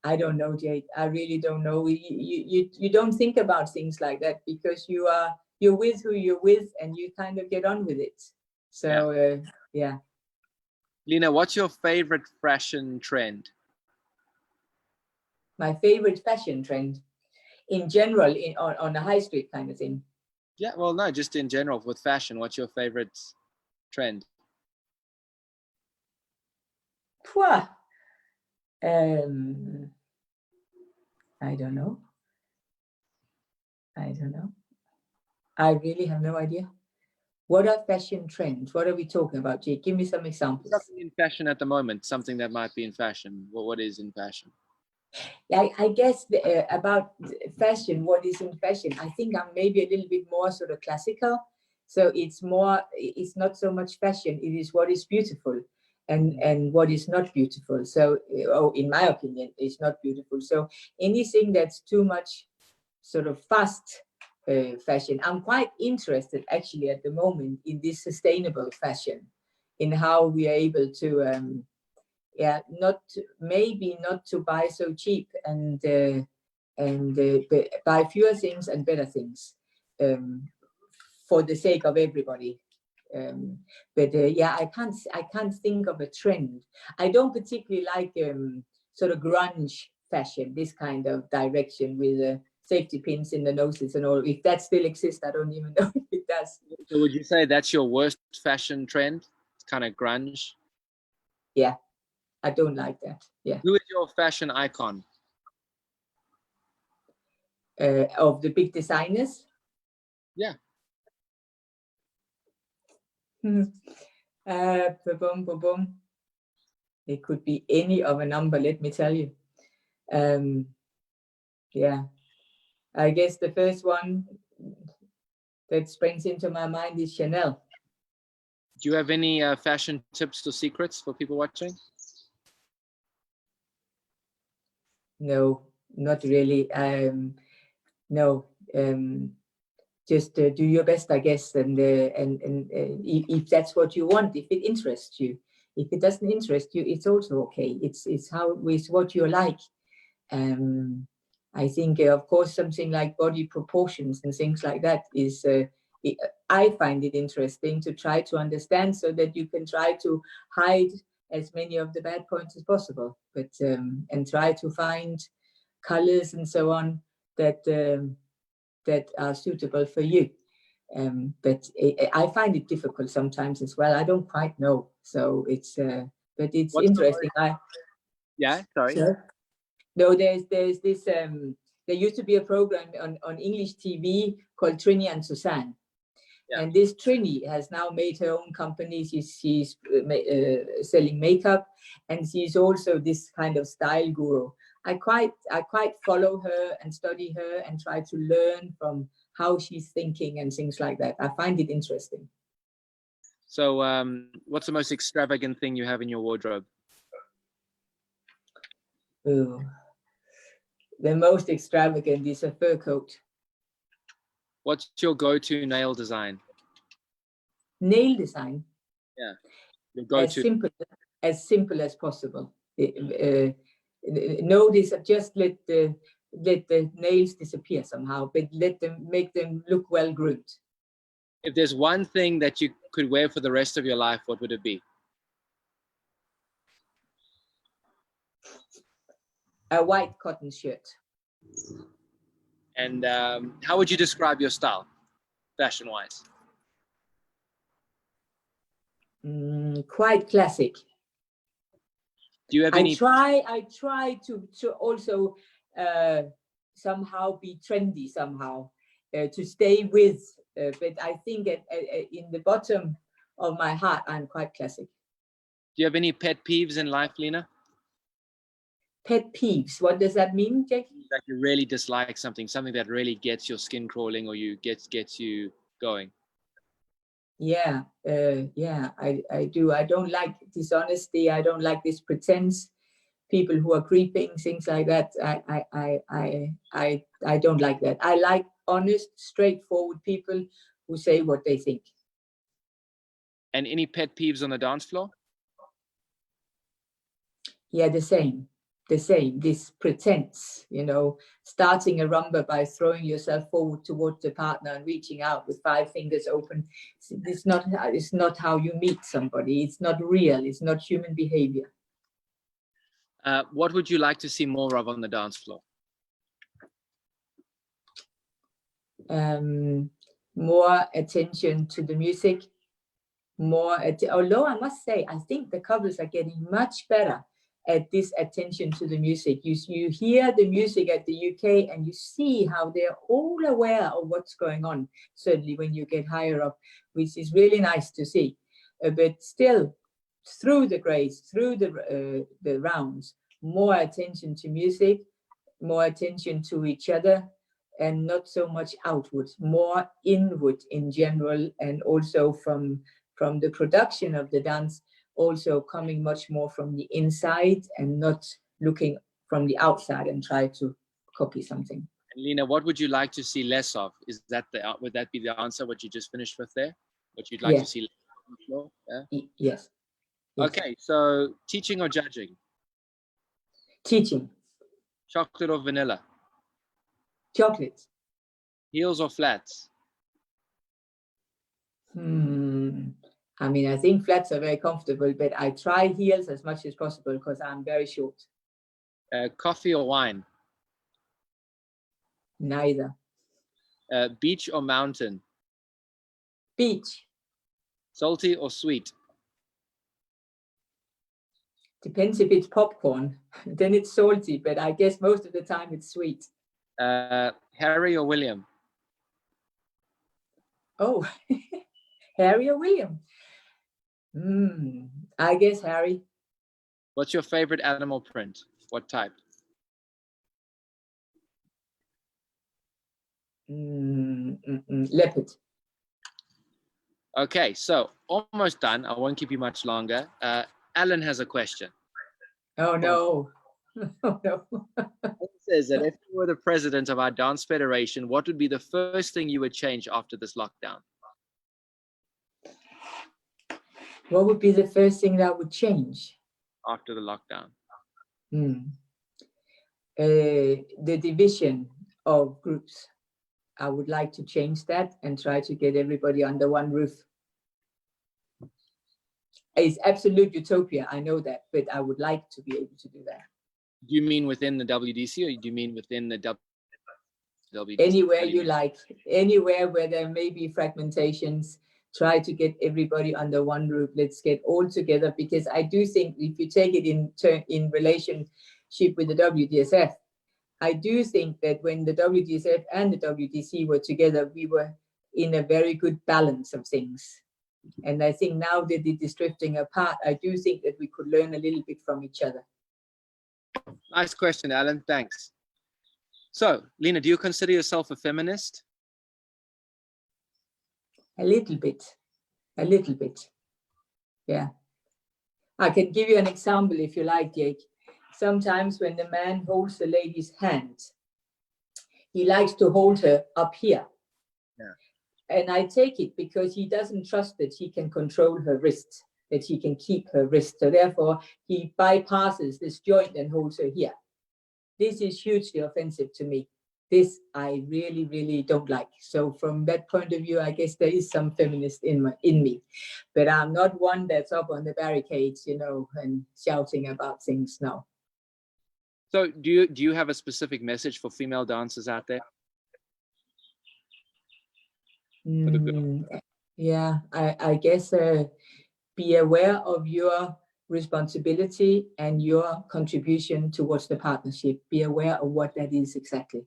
I don't know, Jade. I really don't know. You don't think about things like that because you're with who you're with and you kind of get on with it. So yeah. Lene, what's your favorite fashion trend? My favorite fashion trend in general, on the high street kind of thing. Yeah, well, no, just in general with fashion. What's your favorite trend? I don't know. I really have no idea. What are fashion trends? What are we talking about, Jake? Give me some examples. Something in fashion at the moment, something that might be in fashion. What is in fashion? I guess about fashion, what is in fashion? I think I'm maybe a little bit more sort of classical. So it's not so much fashion, it is what is beautiful and what is not beautiful. So, in my opinion, it's not beautiful. So anything that's too much sort of fast fashion. I'm quite interested actually at the moment in this sustainable fashion, in how we are able to, maybe not to buy so cheap and buy fewer things and better things for the sake of everybody. I can't think of a trend. I don't particularly like sort of grunge fashion, this kind of direction with safety pins in the noses and all. If that still exists, I don't even know if it does. So would you say that's your worst fashion trend? It's kind of grunge. Yeah, I don't like that. Yeah. Who is your fashion icon? Of the big designers? Yeah. It could be any of a number, let me tell you. Yeah, I guess the first one that springs into my mind is Chanel. Do you have any fashion tips or secrets for people watching? No, not really. No, just do your best, I guess, and if that's what you want, if it interests you. If it doesn't interest you, it's also okay. It's what you like. I think, of course, something like body proportions and things like that is. I find it interesting to try to understand so that you can try to hide as many of the bad points as possible, but and try to find colors and so on that that are suitable for you. But I find it difficult sometimes as well. I don't quite know, so it's but it's interesting. Yeah, sorry. Sure. No, there's this. There used to be a program on English TV called Trini and Suzanne. Yeah. And this Trini has now made her own company. She's selling makeup, and she's also this kind of style guru. I quite follow her and study her and try to learn from how she's thinking and things like that. I find it interesting. So, what's the most extravagant thing you have in your wardrobe? Oh, the most extravagant is a fur coat. What's your go-to nail design? Nail design? Yeah, your go-to. As simple as possible. Notice, just let the nails disappear somehow, but make them look well groomed. If there's one thing that you could wear for the rest of your life, what would it be? A white cotton shirt. And how would you describe your style, fashion-wise? Quite classic. Do you have any? I try to also somehow be trendy somehow to stay with, but I think in the bottom of my heart, I'm quite classic. Do you have any pet peeves in life, Lene? Pet peeves, what does that mean, Jackie? That you really dislike something that really gets your skin crawling or gets you going. Yeah, yeah, I do. I don't like dishonesty. I don't like this pretense. People who are creeping, things like that. I don't like that. I like honest, straightforward people who say what they think. And any pet peeves on the dance floor? Yeah, the same. This pretense, starting a rumba by throwing yourself forward towards the partner and reaching out with 5 fingers open. It's not how you meet somebody. It's not real. It's not human behavior. What would you like to see more of on the dance floor? More attention to the music. Although I must say, I think the couples are getting much better at this attention to the music. You hear the music at the UK and you see how they're all aware of what's going on, certainly when you get higher up, which is really nice to see. But still, through the grades, through the rounds, more attention to music, more attention to each other, and not so much outward, more inward in general, and also from the production of the dance, also coming much more from the inside and not looking from the outside and try to copy something. And Lene, what would you like to see less of? Would that be the answer, what you just finished with there? What you'd like to see less on the floor? Yeah? Yes. Okay, so teaching or judging? Teaching. Chocolate or vanilla? Chocolate. Heels or flats? I mean, I think flats are very comfortable, but I try heels as much as possible because I'm very short. Coffee or wine? Neither. Beach or mountain? Beach. Salty or sweet? Depends if it's popcorn, then it's salty, but I guess most of the time it's sweet. Harry or William? Oh, Harry or William? I guess Harry. What's your favorite animal print? What type? Leopard. Okay, so almost done. I won't keep you much longer. Alan has a question. Oh no. Oh no. It says that if you were the president of our dance federation, what would be the first thing you would change after this lockdown? What would be the first thing that would change? After the lockdown? The division of groups. I would like to change that and try to get everybody under one roof. It's absolute utopia, I know that, but I would like to be able to do that. Do you mean within the WDC, or do you mean within the WDC? Anywhere you like, anywhere where there may be fragmentations, try to get everybody under one roof. Let's get all together, because I do think if you take it in relationship with the WDSF, I do think that when the WDSF and the WDC were together, we were in a very good balance of things. And I think now that it is drifting apart, I do think that we could learn a little bit from each other. Nice question, Alan. Thanks. So, Lene, do you consider yourself a feminist? A little bit. A little bit. Yeah. I can give you an example if you like, Jake. Sometimes when the man holds the lady's hand, he likes to hold her up here. Yeah. And I take it because he doesn't trust that he can control her wrist, that he can keep her wrist. So therefore, he bypasses this joint and holds her here. This is hugely offensive to me. This I really, really don't like. So from that point of view, I guess there is some feminist in me. But I'm not one that's up on the barricades, you know, and shouting about things, no. So do you have a specific message for female dancers out there? Yeah, I guess be aware of your responsibility and your contribution towards the partnership. Be aware of what that is exactly.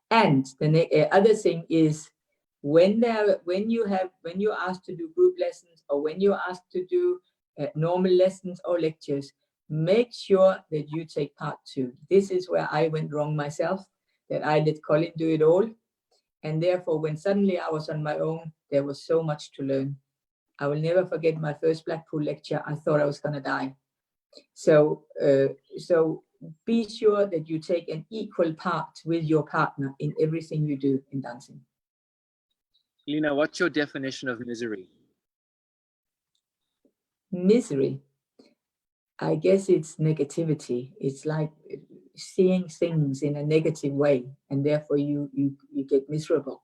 And the other thing is, when you're asked to do group lessons, or when you're asked to do normal lessons or lectures, make sure that you take part too. This is where I went wrong myself, that I let Colin do it all. And therefore, when suddenly I was on my own, there was so much to learn. I will never forget my first Blackpool lecture. I thought I was going to die. So be sure that you take an equal part with your partner in everything you do in dancing. Lene, what's your definition of misery? Misery, I guess it's negativity. It's like seeing things in a negative way, and therefore you get miserable.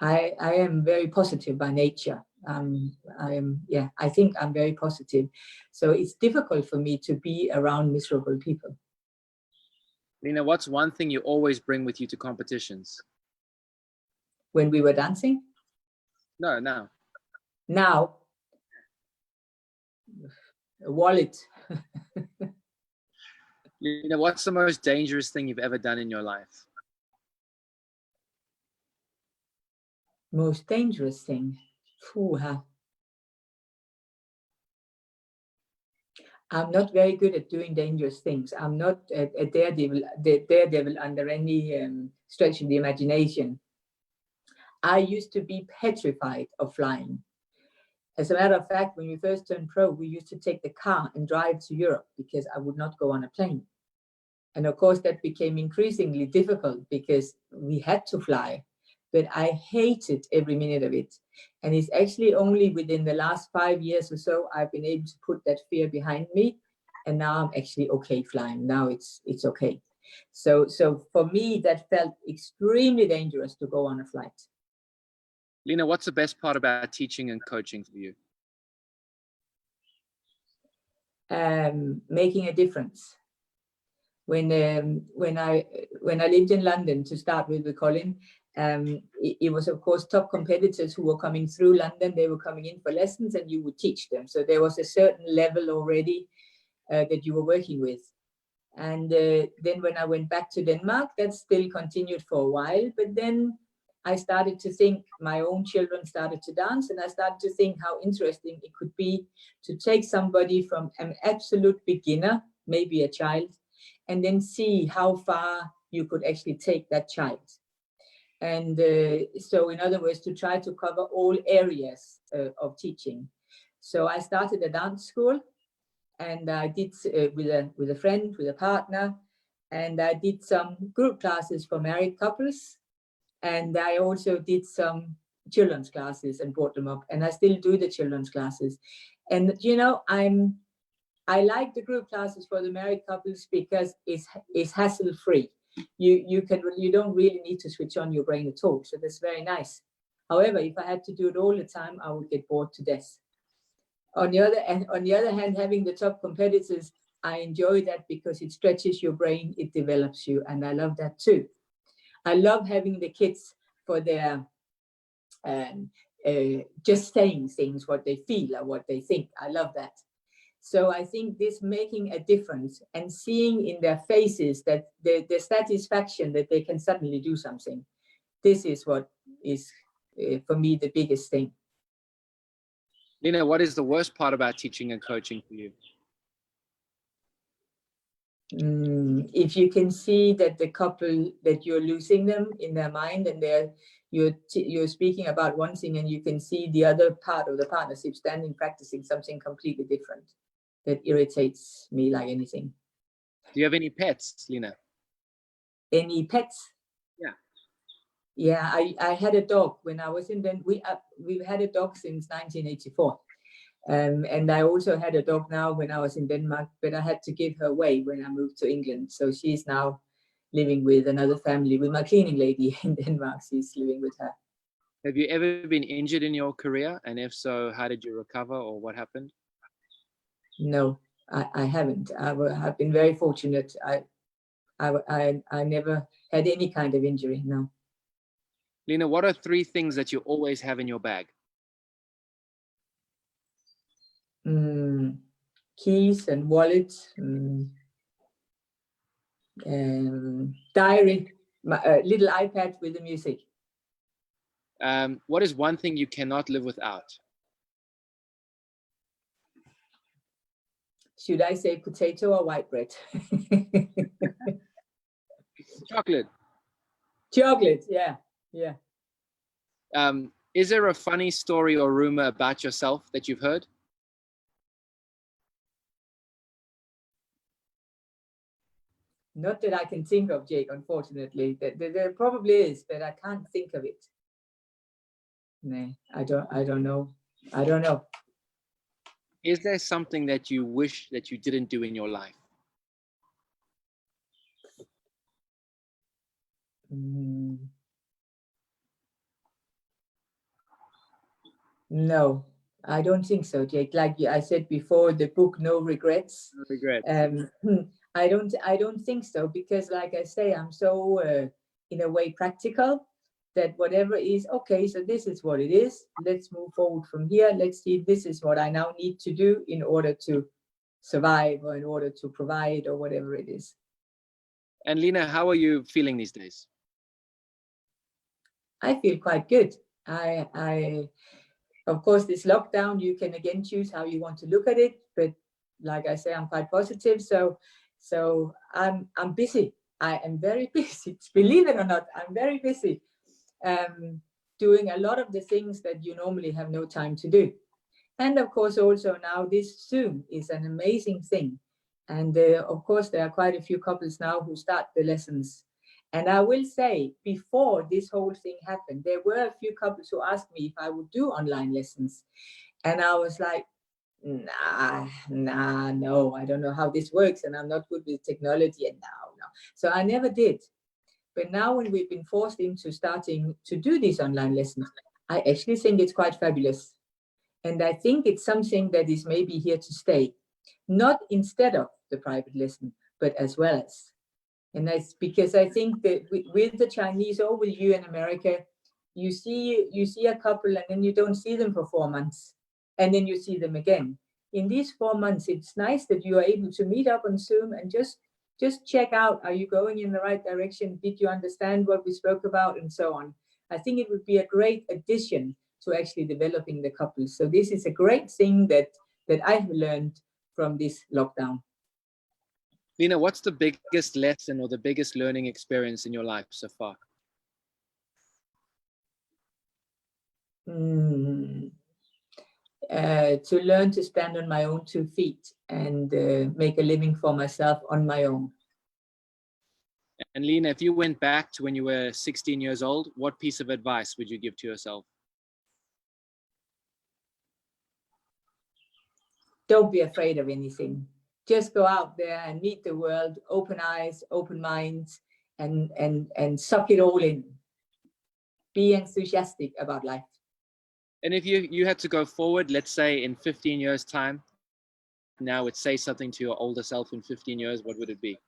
I am very positive by nature. I think I'm very positive. So it's difficult for me to be around miserable people. Lene, what's one thing you always bring with you to competitions? When we were dancing? No, now. Now? A wallet. Lene, what's the most dangerous thing you've ever done in your life? Most dangerous thing? I'm not very good at doing dangerous things. I'm not a daredevil under any stretch of the imagination. I used to be petrified of flying. As a matter of fact, when we first turned pro, we used to take the car and drive to Europe because I would not go on a plane. And of course, that became increasingly difficult because we had to fly. But I hated every minute of it. And it's actually only within the last 5 years or so I've been able to put that fear behind me. And now I'm actually okay flying. Now it's okay. So for me, that felt extremely dangerous to go on a flight. Lene, what's the best part about teaching and coaching for you? Making a difference. when I lived in London to start with Colin, it was of course top competitors who were coming through London. They were coming in for lessons, and you would teach them. So there was a certain level already that you were working with. And then when I went back to Denmark, that still continued for a while. But then I started to think, my own children started to dance, and I started to think how interesting it could be to take somebody from an absolute beginner, maybe a child, and then see how far you could actually take that child. And so in other words, to try to cover all areas of teaching. So I started a dance school, and I did with a friend, with a partner, and I did some group classes for married couples, and I also did some children's classes and brought them up, and I still do the children's classes. And you know, I like the group classes for the married couples because it's hassle-free. You don't really need to switch on your brain at all, so that's very nice. However, if I had to do it all the time, I would get bored to death. On the other hand, having the top competitors, I enjoy that because it stretches your brain, it develops you, and I love that too. I love having the kids for their just saying things, what they feel or what they think. I love that. So I think this making a difference and seeing in their faces that the satisfaction that they can suddenly do something, this is what is for me the biggest thing. Lene, what is the worst part about teaching and coaching for you? If you can see that the couple, that you're losing them in their mind, and you're speaking about one thing and you can see the other part of the partnership standing practicing something completely different, that irritates me like anything. Do you have any pets, Lene? Any pets? Yeah. Yeah, I had a dog when I was in Denmark. We've had a dog since 1984. And I also had a dog now when I was in Denmark, but I had to give her away when I moved to England. So she's now living with another family, with my cleaning lady in Denmark. She's living with her. Have you ever been injured in your career? And if so, how did you recover, or what happened? No, I haven't. I've been very fortunate. I never had any kind of injury, no. Lene, what are 3 things that you always have in your bag? Keys and wallet, diary, little iPad with the music. What is one thing you cannot live without? Should I say potato or white bread? Chocolate. Chocolate, yeah. Is there a funny story or rumor about yourself that you've heard? Not that I can think of, Jake, unfortunately. There probably is, but I can't think of it. No, I don't know. I don't know. Is there something that you wish that you didn't do in your life? No, I don't think so, Jake. Like I said before, the book No Regrets. No regrets. I don't think so, because like I say, I'm so in a way practical, that whatever is okay, so this is what it is. Let's move forward from here. Let's see, this is what I now need to do in order to survive, or in order to provide, or whatever it is. And Lene, how are you feeling these days? I feel quite good. Of course, this lockdown, you can again choose how you want to look at it, but like I say, I'm quite positive. So I'm busy. I am very busy. Believe it or not, I'm very busy. Doing a lot of the things that you normally have no time to do. And of course, also now this Zoom is an amazing thing. And of course, there are quite a few couples now who start the lessons. And I will say, before this whole thing happened, there were a few couples who asked me if I would do online lessons. And I was like, no, I don't know how this works, and I'm not good with technology, and no. So I never did. But now when we've been forced into starting to do these online lessons, I actually think it's quite fabulous. And I think it's something that is maybe here to stay, not instead of the private lesson, but as well as. And that's because I think that with the Chinese or with you in America, you see a couple and then you don't see them for 4 months, and then you see them again. In these 4 months, it's nice that you are able to meet up on Zoom and just check out, are you going in the right direction? Did you understand what we spoke about? And so on. I think it would be a great addition to actually developing the couple. So this is a great thing that I've learned from this lockdown. Lene, what's the biggest lesson or the biggest learning experience in your life so far? To learn to stand on my own 2 feet and make a living for myself on my own. And Lene, if you went back to when you were 16 years old, what piece of advice would you give to yourself? Don't be afraid of anything. Just go out there and meet the world, open eyes, open minds, and suck it all in. Be enthusiastic about life. And if you had to go forward, let's say in 15 years' time, now would say something to your older self in 15 years, what would it be?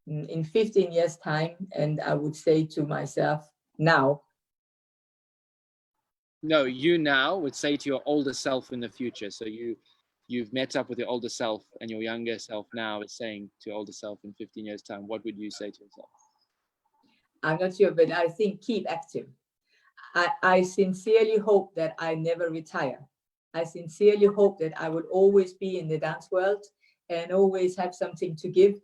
In 15 years' time, and I would say to myself now. No, you now would say to your older self in the future. So you've met up with your older self, and your younger self now is saying to your older self in 15 years' time, what would you say to yourself? I'm not sure, but I think keep active. I sincerely hope that I never retire. I sincerely hope that I will always be in the dance world and always have something to give,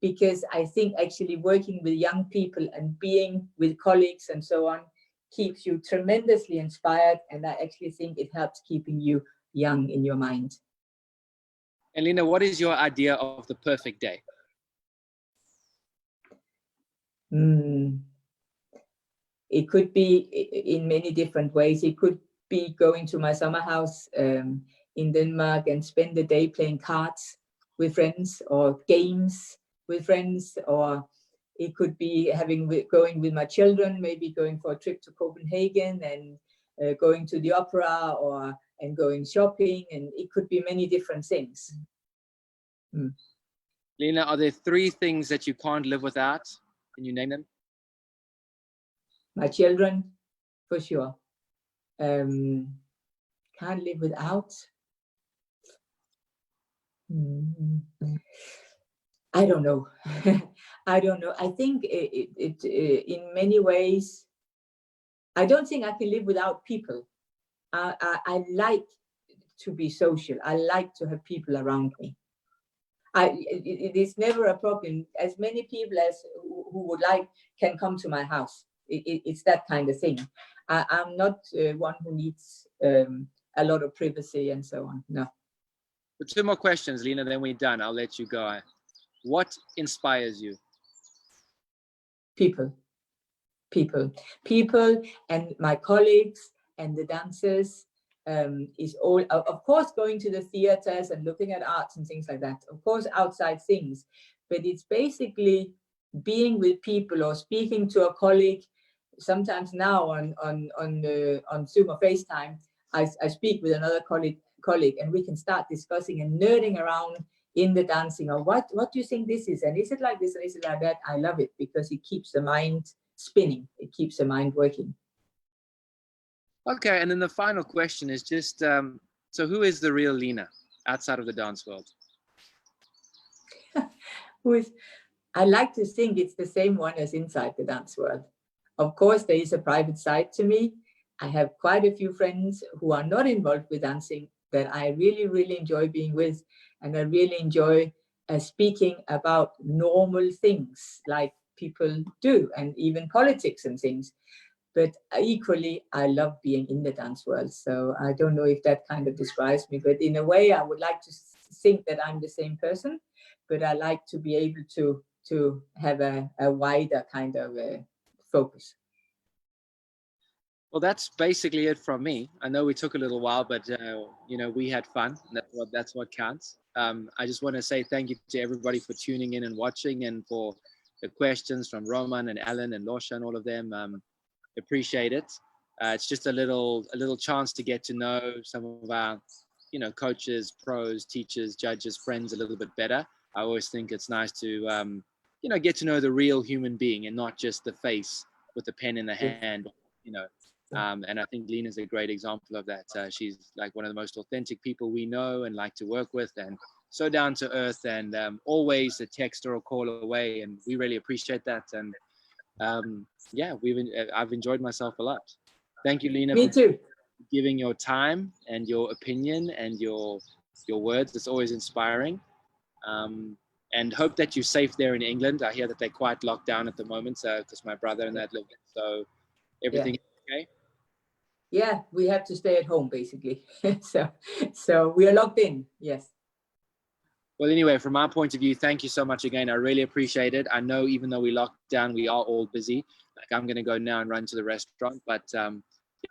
because I think actually working with young people and being with colleagues and so on keeps you tremendously inspired, and I actually think it helps keeping you young in your mind. And Lene, what is your idea of the perfect day? It could be in many different ways. It could be going to my summer house in Denmark and spend the day playing cards with friends or games with friends, or it could be going with my children, maybe going for a trip to Copenhagen and going to the opera and going shopping, and it could be many different things. Lene, are there 3 things that you can't live without? Can you name them? My children, for sure. Can't live without. I don't know. I don't know. I think it in many ways, I don't think I can live without people. I like to be social. I like to have people around me. It is never a problem. As many people as who would like can come to my house. It's that kind of thing. I'm not one who needs a lot of privacy and so on. No. But 2 more questions, Lene, then we're done. I'll let you go. What inspires you? People, and my colleagues and the dancers is all, of course, going to the theaters and looking at arts and things like that. Of course, outside things, but it's basically being with people or speaking to a colleague. Sometimes now on Zoom or FaceTime, I speak with another colleague, and we can start discussing and nerding around in the dancing, or what do you think this is, and is it like this, and is it like that? I love it because it keeps the mind spinning, it keeps the mind working. Okay, and then the final question is just, so who is the real Lene outside of the dance world? I like to think it's the same one as inside the dance world. Of course, there is a private side to me. I have quite a few friends who are not involved with dancing that I really, really enjoy being with. And I really enjoy speaking about normal things like people do, and even politics and things. But equally, I love being in the dance world. So I don't know if that kind of describes me, but in a way, I would like to think that I'm the same person, but I like to be able to have a wider kind of focus. Well, that's basically it from me. I know we took a little while, but we had fun. That's what counts. I just want to say thank you to everybody for tuning in and watching, and for the questions from Roman and Alan and Losha and all of them. Appreciate it. It's just a little chance to get to know some of our you know, coaches, pros, teachers, judges, friends a little bit better. I always think it's nice to, you know, get to know the real human being and not just the face with the pen in the hand, you know. And I think Lene is a great example of that. She's like one of the most authentic people we know and like to work with, and so down to earth, and always a text or a call away. And we really appreciate that. And yeah, I've enjoyed myself a lot. Thank you, Lene. Me too. Giving your time and your opinion and your words. It's always inspiring. And hope that you're safe there in England. I hear that they're quite locked down at the moment, because my brother and that live there. So everything okay? Yeah, we have to stay at home basically. so we are locked in. Yes. Well, anyway, from our point of view, thank you so much again. I really appreciate it. I know even though we locked down, we are all busy. Like I'm going to go now and run to the restaurant, but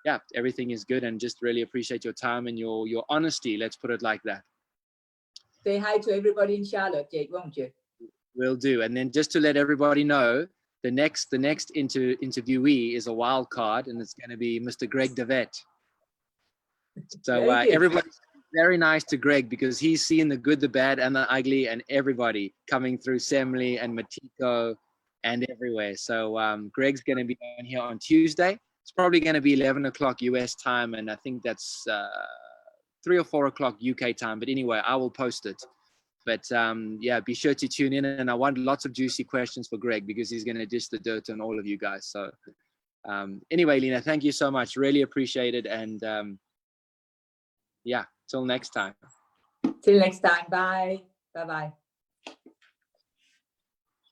yeah, everything is good, and just really appreciate your time and your honesty. Let's put it like that. Say hi to everybody in Charlotte, Jake, won't you? Will do. And then just to let everybody know, the next interviewee is a wild card, and it's going to be Mr. Greg DeVette. So everybody's very nice to Greg, because he's seen the good, the bad, and the ugly, and everybody coming through Semley and Matiko and everywhere. So Greg's going to be on here on Tuesday. It's probably going to be 11 o'clock US time, and I think that's 3 or 4 o'clock UK time. But anyway, I will post it. But yeah, be sure to tune in, and I want lots of juicy questions for Greg, because he's going to dish the dirt on all of you guys. So anyway, Lene, thank you so much. Really appreciate it. And yeah, till next time. Till next time. Bye. Bye-bye.